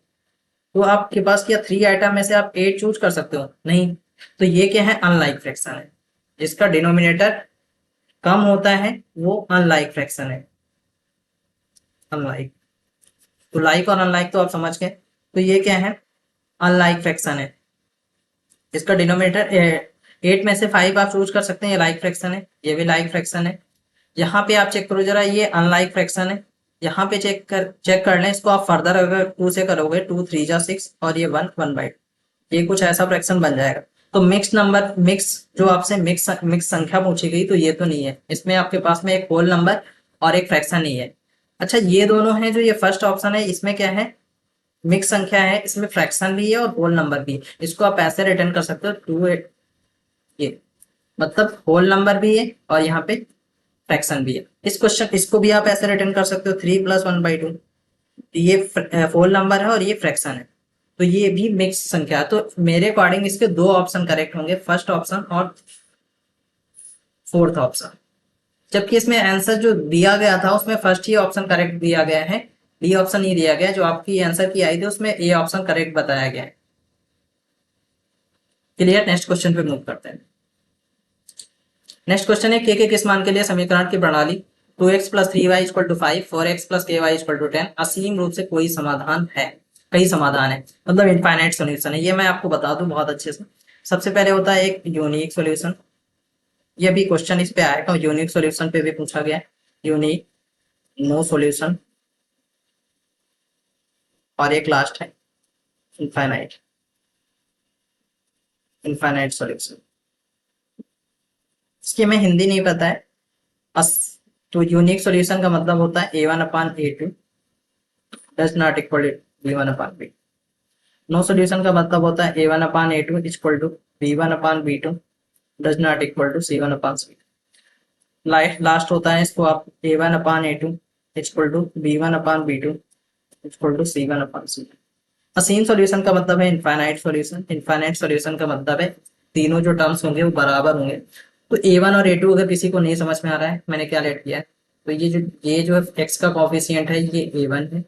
तो आपके पास क्या 3 आइटम में से आप 8 चूज कर सकते हो, नहीं। तो ये क्या है, अनलाइक फ्रैक्शन है, जिसका डिनोमिनेटर कम होता है वो अनलाइक फ्रैक्शन है, अनलाइक। तो लाइक और अनलाइक तो आप समझ गए। तो ये क्या है, अनलाइक फ्रैक्शन है, इसका डिनोमिनेटर 8 में से 5 आप चूज कर सकते हैं, ये लाइक फ्रैक्शन है, ये भी लाइक फ्रैक्शन है। यहाँ पे आप चेक करो जरा, ये अनलाइक फ्रैक्शन है। यहाँ पे चेक कर लें इसको आप फर्दर, अगर 2 से करोगे 2 3 जा 6 और ये 1 1/2, ये कुछ ऐसा फ्रैक्शन बन जाएगा। तो मिक्स जो आपसे मिक्स संख्या पूछी गई, तो ये तो नहीं है, इसमें आपके पास में एक होल नंबर और एक फ्रैक्शन नहीं है। अच्छा ये दोनों हैं, जो ये फर्स्ट ऑप्शन है इसमें क्या है, मिक्स संख्या है, इसमें फ्रैक्शन भी है और होल नंबर भी है। इसको आप ऐसे रिटर्न कर सकते हो 2, ये मतलब होल नंबर भी है और यहाँ पे फ्रैक्शन भी है। इसको भी आप ऐसे रिटर्न कर सकते हो 3 + 1/2, ये होल नंबर है और ये फ्रैक्शन है, तो ये भी मिक्स संख्या है। तो मेरे अकॉर्डिंग इसके 2 ऑप्शन करेक्ट होंगे, फर्स्ट ऑप्शन और फोर्थ ऑप्शन। जबकि इसमें आंसर जो दिया गया था उसमें फर्स्ट ही ऑप्शन करेक्ट दिया गया है, डी ऑप्शन नहीं दिया गया। जो आपकी आंसर की आई थी उसमें ए ऑप्शन करेक्ट बताया गया है। क्लियर। नेक्स्ट क्वेश्चन पे मूव करते हैं। नेक्स्ट क्वेश्चन है के किस मान के लिए समीकरण की प्रणाली 2x plus 3y equal to 5, 4x plus ky equal to 10। असीम रूप से कोई समाधान है, कई समाधान है, मतलब इनफाइनाइट सॉल्यूशन है। ये मैं आपको बता दूं बहुत अच्छे से। सबसे पहले होता है एक यूनिक सॉल्यूशन, ये भी क्वेश्चन इस पे आएगा, यूनिक सॉल्यूशन पे भी पूछा गया है। यूनिक, नो सॉल्यूशन, और एक लास्ट है इनफाइनाइट, इनफाइनाइट सॉल्यूशन। इसकी हमें हिंदी नहीं पता है। अस तो यूनिक सॉल्यूशन का मतलब होता है a1/a2 does not equal b1/b। No solution का मतलब होता है a1/a2 equal to b1/b2 does not equal to c1/c। Last होता है इसको आप a1/a2 equal to b1/b2 equal to c1/c। असीम सॉल्यूशन का मतलब है इनफाइनाइट सॉल्यूशन। इनफाइनाइट सॉल्यूशन का मतलब है तीनों जो टर्म्स होंगे वो बराबर होंगे। तो a1 और a2 अगर किसी को नहीं समझ में आ रहा है, मैंने क्या लेट किया है, तो ये जो x का कॉफिशिएंट है ये a1 है,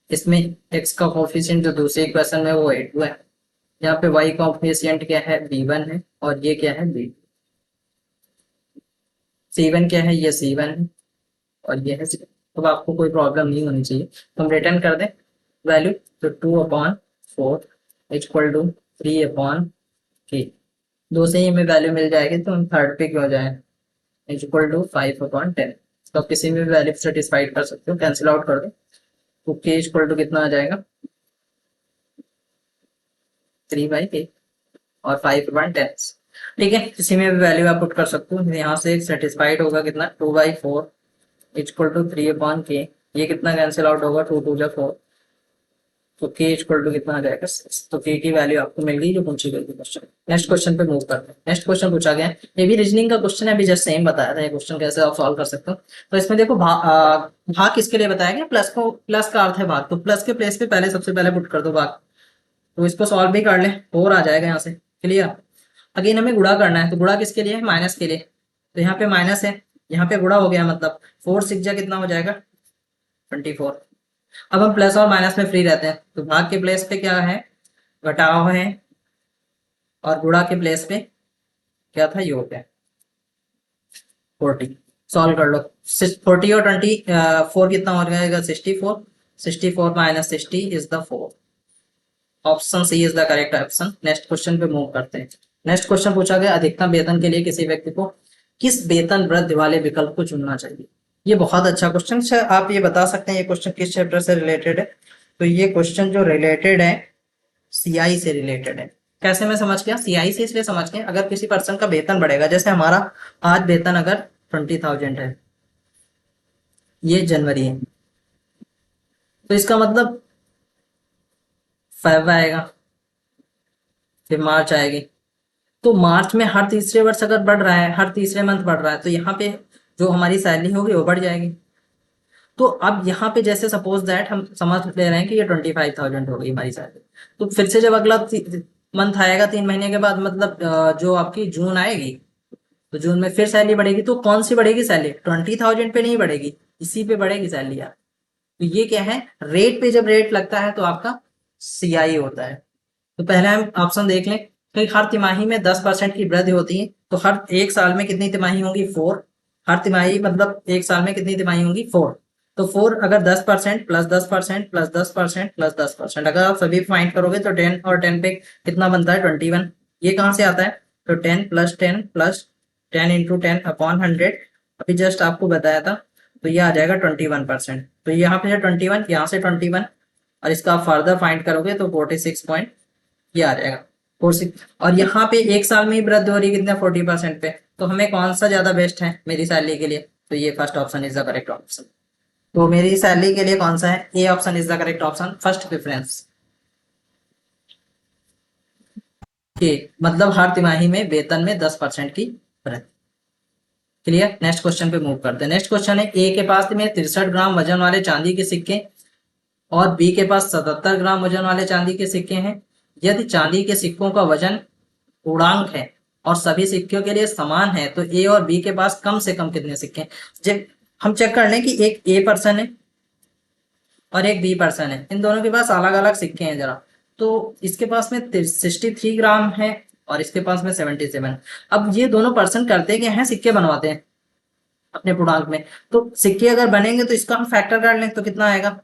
इसमें x का कॉफिशिएंट जो दूसरे इक्वेशन में वो a2 है, यहाँ पे y का कॉफिशिएंट क्या है b1 है, और ये क्या है b2। c1 क्या है, ये c1 है, और ये है c2। अब आपको कोई प्रॉब्लम नहीं होनी चाहिए, तो हम रिटर्न कर दें वैल्यू, तो 2/4 इक्वल टू 3/k। दो से ही हमें वैल्यू मिल जाएगी, तो हम थर्ड पे क्यों जाए, इक्वल टू 5/10। तो आप किसी भी वैल्यू सेटिस्फाइड कर सकते हो, कैंसिल आउट कर दो, तो k इक्वल टू कितना आ जाएगा 3/k और 5/10। ठीक है, किसी में भी वैल्यू आप पुट कर सकते हो। यहाँ से सेटिस्फाइड होगा कितना 2/4 इक्वल टू 3/k। ये कितना कैंसिल आउट होगा, 2 2 4, तो k इक्वल टू कितना आ जाएगा 6। तो k की वैल्यू आपको मिल गई जो पूछी गई थी क्वेश्चन। नेक्स्ट क्वेश्चन पे मूव करते हैं। नेक्स्ट क्वेश्चन पूछा गया है, ये भी रीजनिंग का क्वेश्चन है, अभी जस्ट सेम बताया था ये क्वेश्चन कैसे आप सॉल्व कर सकते हो। तो इसमें देखो भाग किसके लिए बताया गया, प्लस को, प्लस का अर्थ है भाग, तो प्लस के प्लेस पे पहले सबसे पहले पुट कर दो भाग। तो इसको सॉल्व भी कर ले, 4 आ जाएगा यहाँ से, क्लियर। अगेन हमें गुणा करना है, तो गुणा किसके लिए है, माइनस के लिए। तो यहाँ पे माइनस है, यहाँ पे गुणा हो गया, मतलब 4 6 जा कितना हो जाएगा 24। अब हम प्लस और माइनस में फ्री रहते हैं, तो भाग के प्लेस पे क्या है, घटाव है, और गुणा के प्लेस पे क्या था, योग है 40। सॉल्व कर लो, 40 और 24 कितना हो जाएगा 64। 64 minus 60 is the 4। Option C is the correct option. Next question पे मूव करते हैं। नेक्स्ट क्वेश्चन पूछा गया, अधिकतम वेतन के लिए किसी व्यक्ति को किस वेतन वृद्धि वाले विकल्प को चुनना चाहिए। ये बहुत अच्छा क्वेश्चन है, आप ये बता सकते हैं ये क्वेश्चन किस चैप्टर से रिलेटेड है। तो ये क्वेश्चन जो रिलेटेड है सीआई से रिलेटेड है। कैसे मैं समझ गया, सीआई से इसलिए समझ गया, अगर किसी पर्सन का वेतन बढ़ेगा, जैसे हमारा आज वेतन अगर 20,000 है, ये जनवरी है, तो इसका मतलब फेब आएगा, फिर मार्च आएगी। तो मार्च में हर तीसरे वर्ष अगर बढ़ रहा है, हर तीसरे मंथ बढ़ रहा है, तो यहाँ पे जो हमारी सैलरी होगी वो बढ़ जाएगी। तो अब यहाँ पे जैसे सपोज दैट हम समझ ले रहे हैं कि ये 25,000 हो गई हमारी सैलरी, तो फिर से जब अगला मंथ आएगा 3 महीने के बाद, मतलब जो आपकी जून आएगी, तो जून में फिर सैलरी बढ़ेगी। तो कौन सी बढ़ेगी सैलरी, 20,000 पे नहीं बढ़ेगी, इसी पे बढ़ेगी सैलरी यार। तो ये क्या है, रेट पे जब रेट लगता है तो आपका सीआई होता है। तो पहले हम ऑप्शन देख लें, कि हर तिमाही में 10% की वृद्धि होती है, तो हर एक साल में कितनी तिमाही होंगी 4। हर तिमाही मतलब एक साल में कितनी तिमाही होंगी 4। तो 4 अगर 10% प्लस 10% प्लस 10% प्लस 10%, अगर आप सभी फाइंड करोगे तो 10 और 10 पे कितना बनता है 21। ये कहाँ से आता है, तो 10 प्लस 10 प्लस 10 इंटू 10/100, अभी जस्ट आपको बताया था। तो ये आ जाएगा 21%। तो यहाँ पे 21, यहाँ से 21, और इसका आप फर्दर फाइंड करोगे तो 46 पॉइंट ये आ जाएगा 46। और यहाँ पे एक साल में ही वृद्धि हो रही है कितने 40% पे। तो हमें कौन सा ज्यादा बेस्ट है मेरी सैलरी के लिए, तो ये first option is the correct option. तो मेरी सैलरी के लिए कौन सा है, A option is the correct option, first preference के, मतलब हर तिमाही में वेतन में 10% की वृद्धि। क्लियर। नेक्स्ट क्वेश्चन पे मूव करते हैं। नेक्स्ट क्वेश्चन है, ए के पास में 63 ग्राम वजन वाले चांदी के सिक्के और बी के पास 77 ग्राम वजन वाले चांदी के सिक्के हैं। यदि चांदी के सिक्कों का वजन पूर्णांक है और सभी सिक्कों के लिए समान है, तो ए और बी के पास कम से कम कितने सिक्के हैं। जब हम चेक कर लें कि एक ए पर्सन है और एक बी पर्सन है, इन दोनों के पास अलग अलग सिक्के हैं जरा। तो इसके पास में 63 ग्राम है और इसके पास में 77। अब ये दोनों पर्सन करते क्या हैं, सिक्के बनवाते हैं। अपने पूर्णांक में। तो सिक्के अगर बनेंगे तो इसका हम फैक्टर कर लें तो कितना आएगा,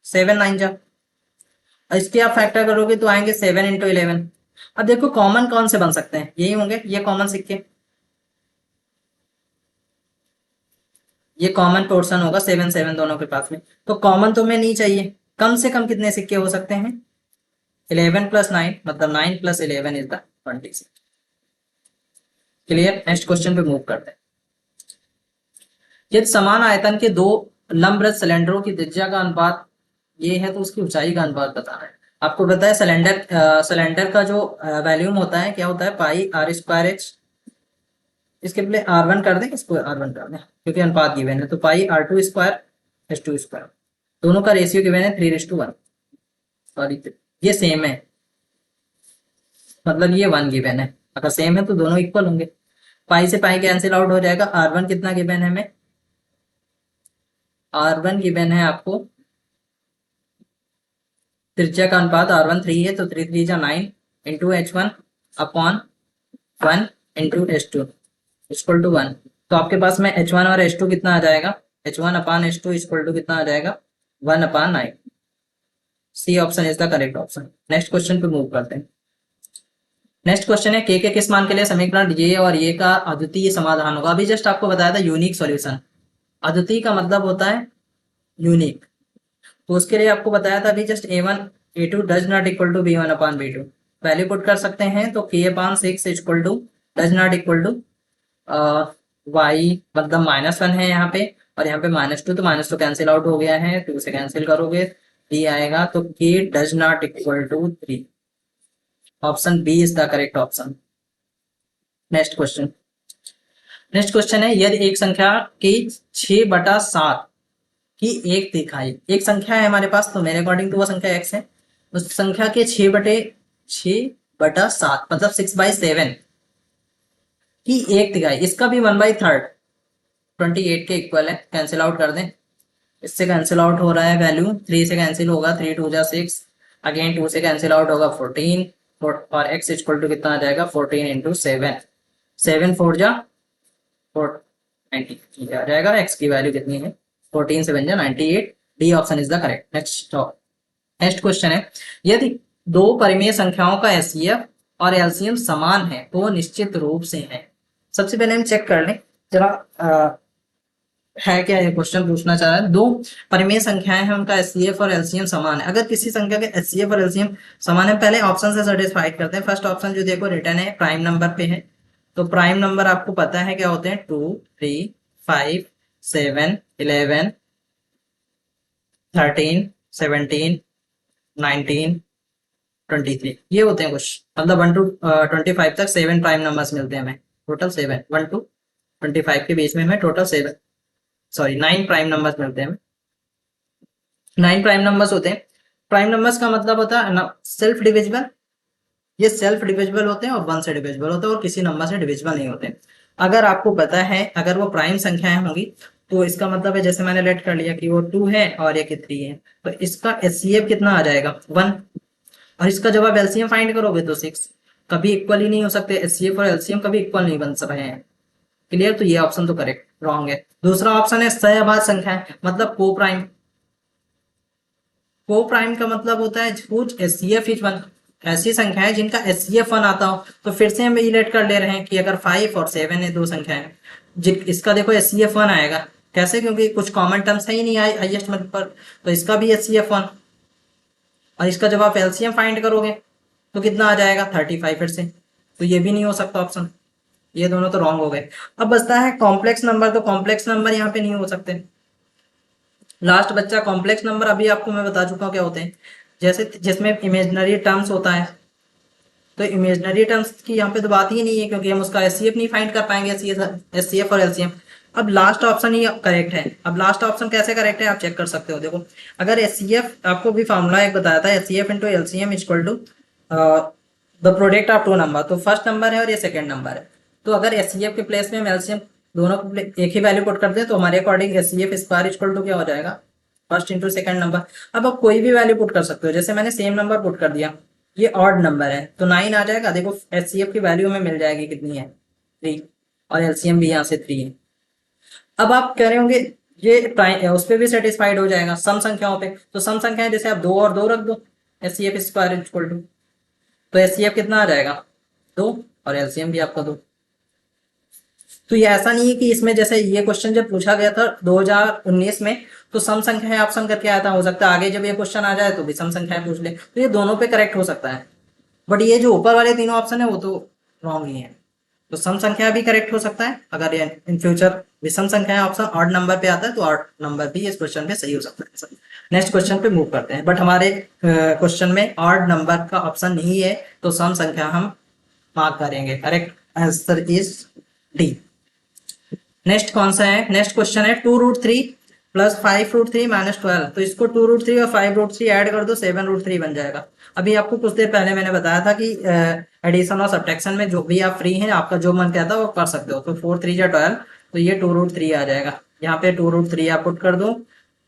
7 9 जा, और इसके आप फैक्टर करोगे तो आएंगे 7 इंटू 11। अब देखो कॉमन कौन से बन सकते हैं, यही होंगे ये कॉमन सिक्के, ये कॉमन पोर्शन होगा 7 7 दोनों के पास में। तो कॉमन तो हमें नहीं चाहिए, कम से कम कितने सिक्के हो सकते हैं, 11 प्लस 9 मतलब 9 plus 11 is the 26। Clear, next question पे मूव करते हैं। यदि समान आयतन के दो लंबवृत्त सिलेंडरों की त्रिज्या का अनुपात ये है तो उसकी ऊंचाई का अनुपात बताना है। आपको पता है सिलेंडर का जो वैल्यूम होता है क्या होता है, पाई आर स्क्वायर एच। इसके पहले R1 कर दें, इसको R1 कर दें क्योंकि अनुपात गिवन है। तो पाई R2 स्क्वायर H2 स्क्वायर, दोनों का रेशियो गिवन है 3:1। सॉरी ये सेम है, मतलब ये 1 गिवन है, अगर सेम है तो दोनों इक्वल होंगे। पाई से पाई कैंसिल आउट हो जाएगा। R1 कितना गिवन है हमें, R1 गिवन है आपको, त्रिज्या का अनुपात R1 3 है तो 3 3 जा 9 into H1 upon 1 into H2 equal to 1। तो आपके पास में H1 और H2 कितना आ जाएगा, H1 upon H2 equal to कितना आ जाएगा, 1 upon 9। C option is the correct option. Next question पे मूव करते हैं। नेक्स्ट क्वेश्चन है के किस मान के लिए समीकरण ये और ये का अद्वितीय समाधान होगा। अभी जस्ट आपको बताया था यूनिक सॉल्यूशन, अद्वितीय का मतलब होता है यूनिक। तो उसके लिए आपको बताया था अभी just A1 A2 does not equal to B1 upon B2। Value put कर सकते हैं तो K upon 6 equal to does not equal to y मतलब -1 है यहाँ पे, और यहाँ पे -2, तो -2 कैंसिल आउट हो गया है, 2 से कैंसिल करोगे 3 आएगा। तो K does not equal to 3। Option B is the correct option. Next question, next question है यदि एक संख्या की 6/7 की एक तिहाई, एक संख्या है हमारे पास तो मेरे अकॉर्डिंग तो वो संख्या x है, उस संख्या के 6/7 मतलब 6/7 की एक तिहाई, इसका भी 1/3 28 के इक्वल है, कैंसिल आउट कर दें। इससे कैंसिल आउट हो रहा है वैल्यू, 3 से कैंसिल होगा, 3 2 जा 6, अगेन 2 से कैंसिल आउट होगा 14, और x इक्वल टू कितना आ जाएगा 14 इंटू 7, 7 4 जा 90 आ जाएगा। x की वैल्यू कितनी है 14 से बन जा 98। D option is the correct. Next question है यदि दो परिमेय संख्याओं का एचसीएफ और एलसीएम समान है तो वो निश्चित रूप से है। सबसे पहले हम चेक कर लें जरा है क्या ये क्वेश्चन पूछना चाह रहा है। दो परिमेय संख्याएं हैं उनका एचसीएफ और एलसीएम समान है। अगर किसी संख्या के एचसीएफ और एलसीएम समान है, पहले ऑप्शन से सेटिस्फाइड करते हैं। फर्स्ट ऑप्शन जो देखो रिटर्न है प्राइम नंबर पे है, तो प्राइम नंबर आपको पता है क्या होते हैं, 2 3 5 7 11 13 17 19 23 ये होते हैं कुछ, मतलब 1 to 25 तक 7 प्राइम नंबर्स मिलते हैं हमें। टोटल 7, 1 to 25 के बीच में हमें टोटल 7 सॉरी 9 प्राइम नंबर्स मिलते हैं। 9 प्राइम नंबर्स होते हैं। प्राइम नंबर्स का मतलब होता है सेल्फ डिविजिबल, ये सेल्फ डिविजिबल होते हैं और 1 से डिविजिबल होते हैं और किसी नंबर से डिविजिबल नहीं होते। अगर आपको पता है अगर वो प्राइम संख्याएं होंगी तो इसका मतलब है जैसे मैंने लेट कर लिया कि वो 2 है और ये 3 है, तो इसका एचसीएफ कितना आ जाएगा 1, और इसका जब आप एलसीएम फाइंड करोगे तो 6। कभी इक्वल ही नहीं हो सकते, एचसीएफ और एलसीएम कभी इक्वल नहीं बन रहे हैं। क्लियर, तो ये ऑप्शन तो करेक्ट रॉन्ग है। दूसरा ऑप्शन है सहअभाज्य संख्या मतलब को प्राइम। को प्राइम का मतलब होता है हुज एचसीएफ इज 1, ऐसी संख्या है जिनका एचसीएफ 1 आता हो। तो फिर से हम रिलेट कर ले रहे हैं कि अगर 5 और 7 है दो संख्याएं, इसका देखो एचसीएफ 1 आएगा। कैसे, क्योंकि कुछ कॉमन टर्म्स है ही नहीं हाईएस्ट मल्टीपल, तो इसका भी एचसीएफ 1, और इसका जब आप एलसीएम फाइंड करोगे तो कितना आ जाएगा 35 फिर से, तो ये भी नहीं हो सकता ऑप्शन, ये दोनों तो रॉन्ग हो गए। अब बचता है कॉम्प्लेक्स नंबर, तो कॉम्प्लेक्स नंबर यहाँ पे नहीं हो सकते। लास्ट बच्चा कॉम्प्लेक्स नंबर, अभी आपको मैं बता चुका हूँ क्या होते हैं। जैसे जिसमें इमेजिनरी टर्म्स होता है, तो इमेजिनरी टर्म्स की यहाँ पे तो बात ही नहीं है क्योंकि हम उसका एचसीएफ नहीं फाइंड कर पाएंगे, एचसीएफ और एलसीएम। अब लास्ट ऑप्शन ही करेक्ट है। अब लास्ट ऑप्शन कैसे करेक्ट है आप चेक कर सकते हो। देखो अगर एचसीएफ, आपको भी फॉर्मूला एक बताया था, HCF into LCM equal to the product of two number, तो फर्स्ट नंबर है और ये सेकंड नंबर है। तो अगर एचसीएफ के प्लेस में हम एलसीएम दोनों को एक ही वैल्यू पुट कर दें तो हमारे according HCF square equal to क्या हो जाएगा, फर्स्ट इंटू सेकंड नंबर। अब आप कोई भी वैल्यू पुट कर सकते हो, जैसे मैंने सेम नंबर पुट कर दिया, ये ऑड नंबर है तो 9 आ जाएगा। देखो एचसीएफ की वैल्यू हमें मिल जाएगी कितनी है 3, और एलसीएम भी यहाँ से 3 है। अब आप कह रहे होंगे ये उस पे भी सेटिस्फाइड हो जाएगा सम संख्याओं पे, तो सम संख्याएं जैसे आप 2 और 2 रख दो, H C F square equal to, तो एच सी एफ कितना आ जाएगा 2, और एलसीएम भी आपका 2। तो ये ऐसा नहीं है कि इसमें जैसे ये क्वेश्चन जब पूछा गया था 2019 में, तो सम संख्याएं ऑप्शन करके आया था, हो सकता है आगे जब ये क्वेश्चन आ जाए तो भी सम संख्याएं पूछ ले, तो ये दोनों पे करेक्ट हो सकता है। बट ये जो ऊपर वाले तीनों ऑप्शन है वो तो रॉन्ग ही है। तो सम संख्या भी करेक्ट हो सकता है, अगर ये इन फ्यूचर विषम संख्या ऑप्शन ऑड नंबर पे आता है तो ऑड नंबर भी इस क्वेश्चन पे सही हो सकता है। नेक्स्ट क्वेश्चन पे मूव करते हैं, बट हमारे क्वेश्चन में ऑड नंबर का ऑप्शन नहीं है, तो सम संख्या हम मार्क करेंगे। Correct answer is D. Next कौन सा है, नेक्स्ट क्वेश्चन है 2√3 प्लस 5√3 माइनस 12। तो इसको 2√3 और 5√3 ऐड कर दो, 7√3 बन जाएगा। अभी आपको कुछ देर पहले मैंने बताया था कि एडिशन और सब्ट्रैक्शन में जो भी आप फ्री हैं, आपका जो मन कहता है वो कर सकते हो। तो 4 3 या 12, तो ये 2√3 आ जाएगा। यहाँ पे 2√3 आप पुट कर दो,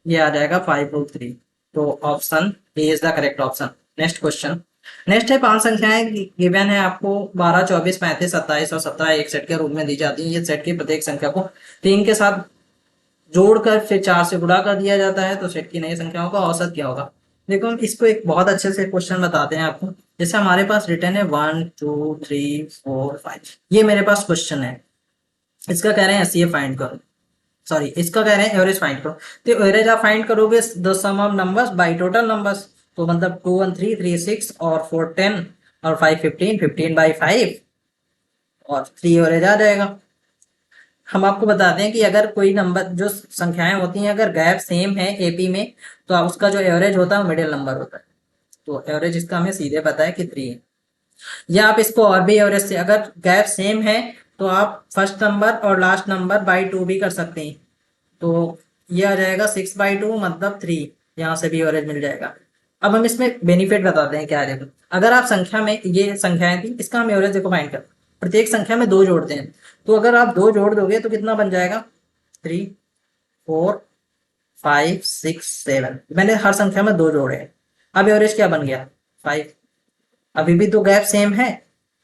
ये आ जाएगा 5√3। तो option A is the correct option. Next question, next है 5 संख्याएं गिवन है आपको, 12 24 35 27 और 17 एक सेट के रूप में दी जाती है। ये सेट की प्रत्येक संख्या को 3 के साथ जोड़कर फिर 4 से गुणा कर दिया जाता है, तो सेट की नई संख्याओं का औसत क्या होगा। देखो हम इसको एक बहुत अच्छे से क्वेश्चन बताते हैं आपको। जैसे हमारे पास रिटर्न है 1 2 3 4 5, ये मेरे पास क्वेश्चन है, इसका कह रहे हैं एचसीएफ फाइंड करो, सॉरी इसका कह रहे हैं एवरेज फाइंड करो। तो एवरेज आप फाइंड करोगे the sum of numbers by total numbers, तो मतलब 2 1 3 3 6 और 4 10 और 5 15, 15 बाई 5 और 3 एवरेज आ जाएगा। हम आपको बताते हैं कि अगर कोई नंबर जो संख्याएं होती हैं अगर गैप सेम है एपी में, तो उसका जो एवरेज होता है वो मिडिल नंबर होता है। तो एवरेज इसका हमें सीधे पता है कि 3 है। या आप इसको और भी एवरेज से, अगर गैप सेम है तो आप फर्स्ट नंबर और लास्ट नंबर बाई 2 भी कर सकते हैं। तो ये आ जाएगा 6/2 मतलब 3, यहाँ से भी एवरेज मिल जाएगा। अब हम इसमें बेनिफिट बताते हैं क्या है। देखो अगर आप संख्या में, ये संख्याएं थी, इसका हम एवरेज देखो फाइंड कर, प्रत्येक संख्या में 2 जोड़ते हैं, तो अगर आप 2 जोड़ दोगे तो कितना बन जाएगा 3 4 5 6 7, मैंने हर संख्या में 2 जोड़े हैं। अब एवरेज क्या बन गया 5। अभी भी तो गैप सेम है,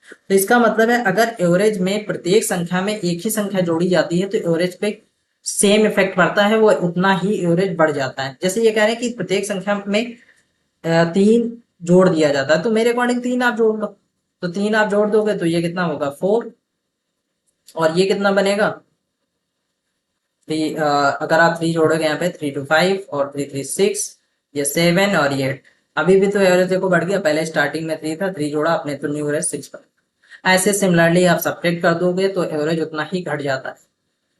तो इसका मतलब है अगर एवरेज में प्रत्येक संख्या में एक ही संख्या जोड़ी जाती है तो एवरेज पे सेम इफेक्ट पड़ता है, वो उतना ही एवरेज बढ़ जाता है। जैसे ये कह रहे हैं कि प्रत्येक संख्या में 3 जोड़ दिया जाता है, तो मेरे अकॉर्डिंग 3 आप जोड़ लो, तो 3 आप जोड़ दोगे तो ये कितना होगा 4, और ये कितना बनेगा अगर आप 3 जोड़ोगे यहाँ पे 3 2 5 और 3 3 6, ये 7 और ये 8। अभी भी तो एवरेज देखो बढ़ गया, पहले स्टार्टिंग में 3 था, 3 जोड़ा आपने तो न्यू एवरेज 6 पर। ऐसे सिमिलरली आप सब्ट्रैक्ट कर दोगे तो एवरेज उतना ही घट जाता है।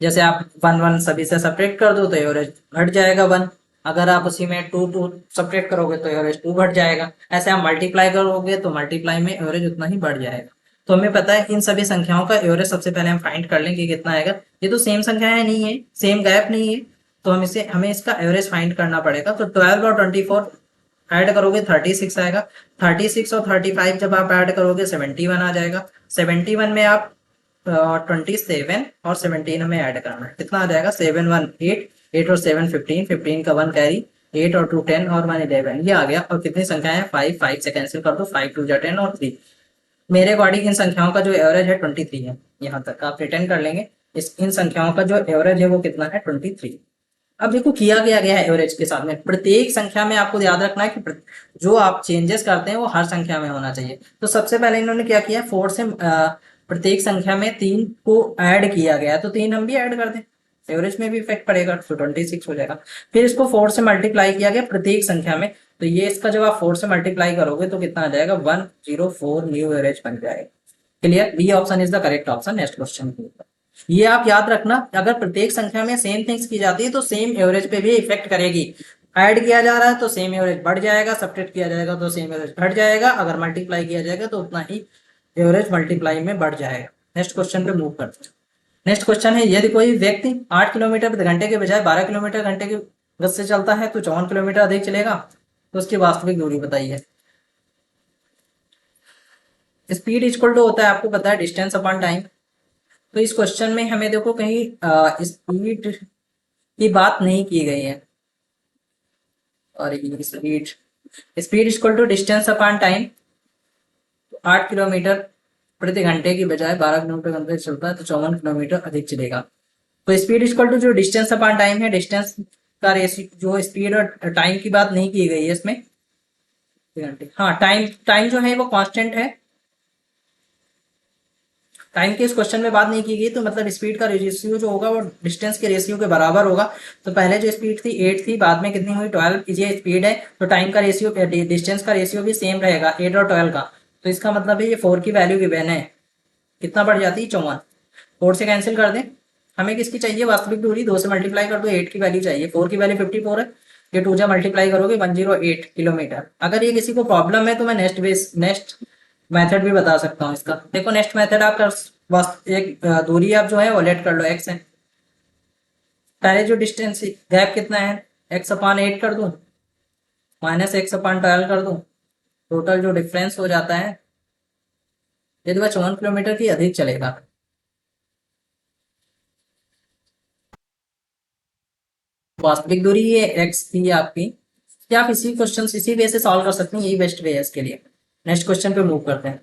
जैसे आप 1 1 सभी से सब्ट्रैक्ट कर दो तो एवरेज घट जाएगा 1, अगर आप उसी में 2 2 सब्ट्रैक्ट करोगे तो एवरेज 2 घट जाएगा। ऐसे आप मल्टीप्लाई करोगे तो मल्टीप्लाई में एवरेज उतना ही बढ़ जाएगा। तो हमें पता है इन सभी संख्याओं का एवरेज सबसे पहले हम फाइंड कर लेंगे कितना आएगा। ये तो सेम संख्याएं नहीं है, सेम गैप नहीं है, तो हमें इसका एवरेज फाइंड करना पड़ेगा। तो 12 और 24 ऐड करोगे 36 आएगा, 36 और 35 जब आप ऐड करोगे 71 आ जाएगा। 71 में आप 27 और 17 हमें ऐड करना है, कितना आ जाएगा 7 1 8, 8 और 7 15, 15 का 1 कैरी, 8 और 2 10 और 1 11, ये आ गया। और कितनी संख्या है 5, 5 से कैंसिल कर दो, 5 2 10 और 3। मेरे अकॉर्डिंग इन संख्याओं का जो एवरेज है 23 है। यहाँ तक आप रिटर्न कर लेंगे, इन संख्याओं का जो एवरेज है वो कितना है 23। अब देखो किया गया है एवरेज के साथ में, प्रत्येक संख्या में आपको याद रखना है कि जो आप चेंजेस करते हैं वो हर संख्या में होना चाहिए। तो सबसे पहले इन्होंने क्या किया, 4 से प्रत्येक संख्या में 3 को ऐड किया गया, तो 3 हम भी ऐड कर दें, एवरेज में भी इफेक्ट पड़ेगा, तो 26 हो जाएगा। फिर इसको 4 से मल्टीप्लाई किया गया प्रत्येक संख्या में, तो ये इसका जब आप 4 से मल्टीप्लाई करोगे तो कितना आ जाएगा 104 न्यू एवरेज बन जाएगा। Clear, B option is the correct option. Next question के ऊपर ये आप याद रखना, अगर प्रत्येक संख्या में सेम थिंग्स की जाती है तो सेम एवरेज पे भी इफेक्ट करेगी। ऐड किया जा रहा है तो सेम एवरेज बढ़ जाएगा, सब्ट्रैक्ट किया जाएगा तो सेम एवरेज घट जाएगा, अगर मल्टीप्लाई किया जाएगा तो उतना ही एवरेज मल्टीप्लाई में बढ़ जाएगा। नेक्स्ट क्वेश्चन पे मूव करते हैं। नेक्स्ट क्वेश्चन है, यदि कोई व्यक्ति 8 किलोमीटर प्रति घंटे के बजाय 12 किलोमीटर घंटे की गति से चलता है तो 54 किलोमीटर अधिक चलेगा, तो उसकी वास्तविक दूरी बताइए। स्पीड इक्वल टू होता है, आपको पता है, डिस्टेंस अपॉन टाइम। तो इस क्वेश्चन में हमें देखो कहीं स्पीड की बात नहीं की गई है, और speed speed equal to distance upon time. 8 kilometre प्रति घंटे की बजाय 12 किलोमीटर घंटे चलता है तो 54 किलोमीटर अधिक चलेगा। तो स्पीड इक्वल टू जो डिस्टेंस अपॉन टाइम है, डिस्टेंस का रेशियो, जो स्पीड और टाइम की बात नहीं की गई है इसमें। हाँ, टाइम टाइम जो है वो कांस्टेंट है, टाइम के इस क्वेश्चन में बात नहीं की गई, तो मतलब स्पीड का रेशियो जो होगा वो डिस्टेंस के रेशियो के बराबर होगा। तो पहले जो स्पीड थी 8 थी, बाद में कितनी हुई 12, ये स्पीड है, तो टाइम का रेशियो, डिस्टेंस का रेशियो भी सेम रहेगा 8 और 12 का। तो इसका मतलब है ये 4 की वैल्यू गिवन है, कितना बढ़ जाती है 54। 4 से कैंसिल कर दें, हमें किसकी चाहिए वास्तविक दूरी, 2 से मल्टीप्लाई कर दो, 8 की वैल्यू चाहिए, 4 की वैल्यू 54 है, ये 2 से मल्टीप्लाई करोगे 108 किलोमीटर। अगर ये किसी को प्रॉब्लम है तो मैं नेक्स्ट मेथड भी बता सकता हूँ इसका। देखो नेक्स्ट मेथड आप कर, बस एक दूरी आप जो है वो लेट कर लो x है, पहले जो डिस्टेंस गैप कितना है x अपान 8 कर दूं, माइनस x अपान 12 कर दूं, टोटल जो डिफरेंस हो जाता है ये तो 54 किलोमीटर की अधिक चलेगा। वास्तविक दूरी ये x थी आपकी, क्या आप इसी क्वेश्चन इसी वे से सॉल्व कर सकते हैं, यही बेस्ट वे है इसके लिए। नेक्स्ट क्वेश्चन पे मूव करते हैं।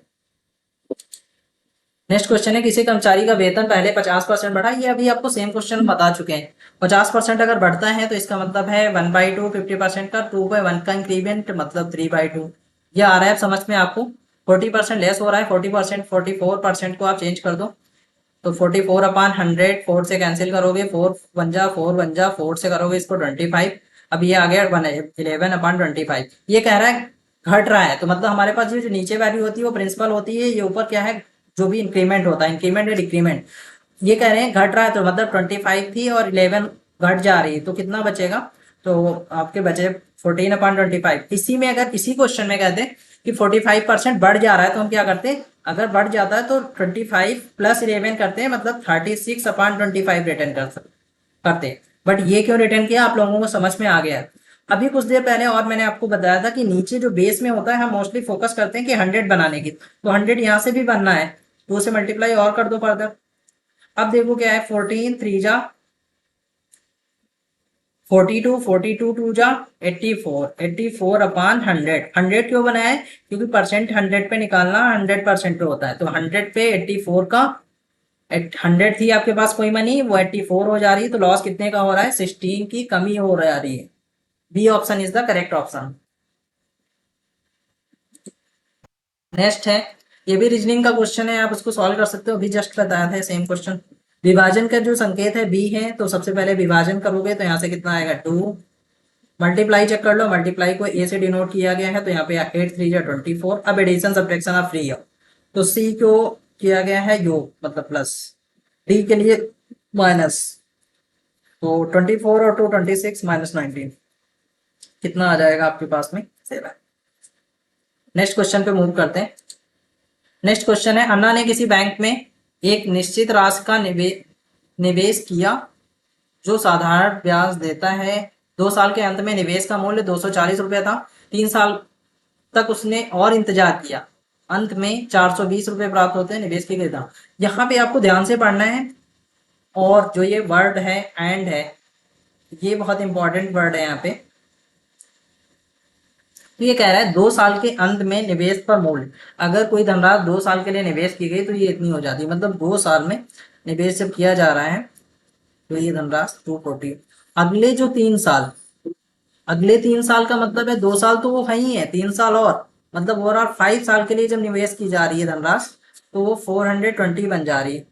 नेक्स्ट क्वेश्चन है, किसी कर्मचारी का वेतन पहले 50% बढ़ा, ये अभी आपको सेम क्वेश्चन बता चुके हैं। 50% अगर बढ़ता है तो इसका मतलब है 1/2, 50% का 2/1 का इंक्रीमेंट, मतलब 3/2। ये आ रहा है समझ में आपको। 40% लेस हो रहा है, 40%, 44% को आप चेंज कर दो, तो 44 अपान 100, 4 से कैंसिल करोगे, 4 बन जा 4 बन जा, 4 से करोगे इसको 25। अब ये आ गया 11 अपान 25। ये कह रहा है घट रहा है, तो मतलब हमारे पास जो नीचे वैल्यू होती है वो प्रिंसिपल होती है, ये ऊपर क्या है जो भी इंक्रीमेंट होता है, इंक्रीमेंट या डिक्रीमेंट। ये कह रहे हैं घट रहा है, तो मतलब 25 थी और 11 घट जा रही है, तो कितना बचेगा, तो आपके बचे 14/25। इसी में अगर इसी क्वेश्चन में कहते हैं कि 45% बढ़ जा रहा है, तो हम क्या करते हैं, अगर बढ़ जाता है तो 25 प्लस 11 करते हैं, मतलब 36/25 रिटर्न करते। बट ये क्यों रिटर्न किया आप लोगों को समझ में आ गया। अभी कुछ देर पहले और मैंने आपको बताया था कि नीचे जो बेस में होता है हम मोस्टली फोकस करते हैं कि 100 बनाने की, तो 100 यहाँ से भी बनना है, 2 से मल्टीप्लाई और कर दो फर्दर। अब देखो क्या है, 14 3 जा 42, 42 2 जा 84, 84 अपान 100। 100 क्यों बनाया है, क्योंकि परसेंट 100 पे निकालना 100% पे होता है, तो 100 पे 84 का 100 थी आपके पास कोई मनी, वो 84 हो जा रही है, तो लॉस कितने का हो रहा है, 16 की कमी हो रही है। B option is the correct option. Next है, ये भी रीजनिंग का क्वेश्चन है, आप उसको सॉल्व कर सकते हो, अभी जस्ट बताया था सेम क्वेश्चन। विभाजन का जो संकेत है बी है, तो सबसे पहले विभाजन करोगे तो यहाँ से कितना आएगा 2, मल्टीप्लाई चेक कर लो, मल्टीप्लाई को ए से डिनोट किया गया है, तो यहाँ पे 8 3 या 24। अब एडिशन सब्ट्रैक्शन आप फ्री हो, तो सी को किया गया है योग, मतलब प्लस, डी के लिए माइनस, तो 24 और 2 26 माइनस 19, कितना आ जाएगा आपके पास में 7। नेक्स्ट क्वेश्चन पे मूव करते हैं। नेक्स्ट क्वेश्चन है, अन्ना ने किसी बैंक में एक निश्चित राशि का निवेश किया जो साधारण ब्याज देता है। 2 साल के अंत में निवेश का मूल्य 240 रुपये था। 3 साल तक उसने और इंतजार किया, अंत में 420 रुपये प्राप्त होते हैं निवेश के लिए। यहाँ पे आपको ध्यान से पढ़ना है, और जो ये वर्ड है एंड है, ये बहुत इंपॉर्टेंट वर्ड है यहाँ पे। तो ये कह रहा है 2 साल के अंत में निवेश पर मूल्य, अगर कोई धनराशि 2 साल के लिए निवेश की गई तो ये इतनी हो जाती है, मतलब 2 साल में निवेश जब किया जा रहा है तो ये धनराशि 240। अगले जो 3 साल, अगले 3 साल का मतलब है 2 साल तो वो है ही है, 3 साल और, मतलब ओवरऑल 5 साल के लिए जब निवेश की जा रही है धनराशि, तो वो 420 बन जा रही है।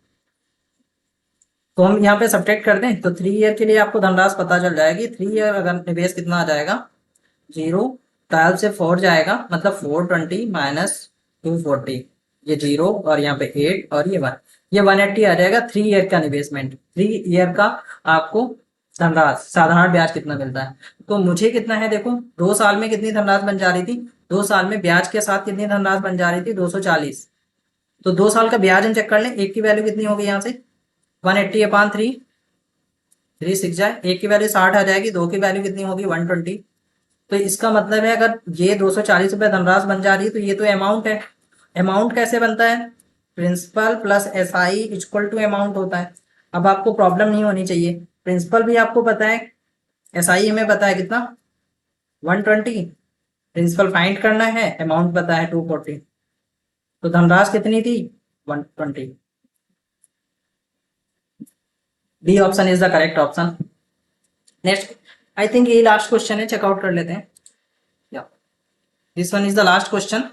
तो हम यहाँ पे सब्ट्रैक्ट कर दें तो 3 ईयर के लिए आपको धनराशि पता चल जाएगी। 3 ईयर अगर निवेश कितना आ जाएगा, 0, 12 से 4 जाएगा, मतलब 420 माइनस 240, ये 0 और यहाँ पे 8 और ये 1, ये 180 आ जाएगा 3 ईयर का इन्वेस्टमेंट। 3 ईयर का आपको धनराशि साधारण ब्याज कितना मिलता है, तो मुझे कितना है देखो, 2 साल में कितनी धनराशि बन जा रही थी, 2 साल में ब्याज के साथ कितनी धनराशि बन जा रही थी 240। तो 2 साल का ब्याज हम चेक कर लें, एक की वैल्यू कितनी होगी यहाँ से 180 अपान 3, 3 6 जाए, एक की वैल्यू 60 आ जाएगी, 2 की वैल्यू कितनी होगी 120। तो इसका मतलब है अगर ये 240 रुपये धनराशि बन जा रही है तो ये तो अमाउंट है। अमाउंट कैसे बनता है, principal plus S I equal to amount होता है। अब आपको प्रॉब्लम नहीं होनी चाहिए, प्रिंसिपल भी आपको पता है, एस आई हमें पता है कितना 120, प्रिंसिपल फाइंड करना है, अमाउंट पता है 240, तो धनराशि कितनी थी 120। B option is the correct option. Next, I think ये लास्ट क्वेश्चन है, चेकआउट कर लेते हैं। This one is the last question.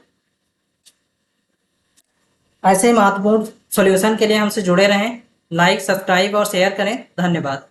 ऐसे महत्वपूर्ण सॉल्यूशन के लिए हमसे जुड़े रहें, लाइक, सब्सक्राइब और शेयर करें। धन्यवाद।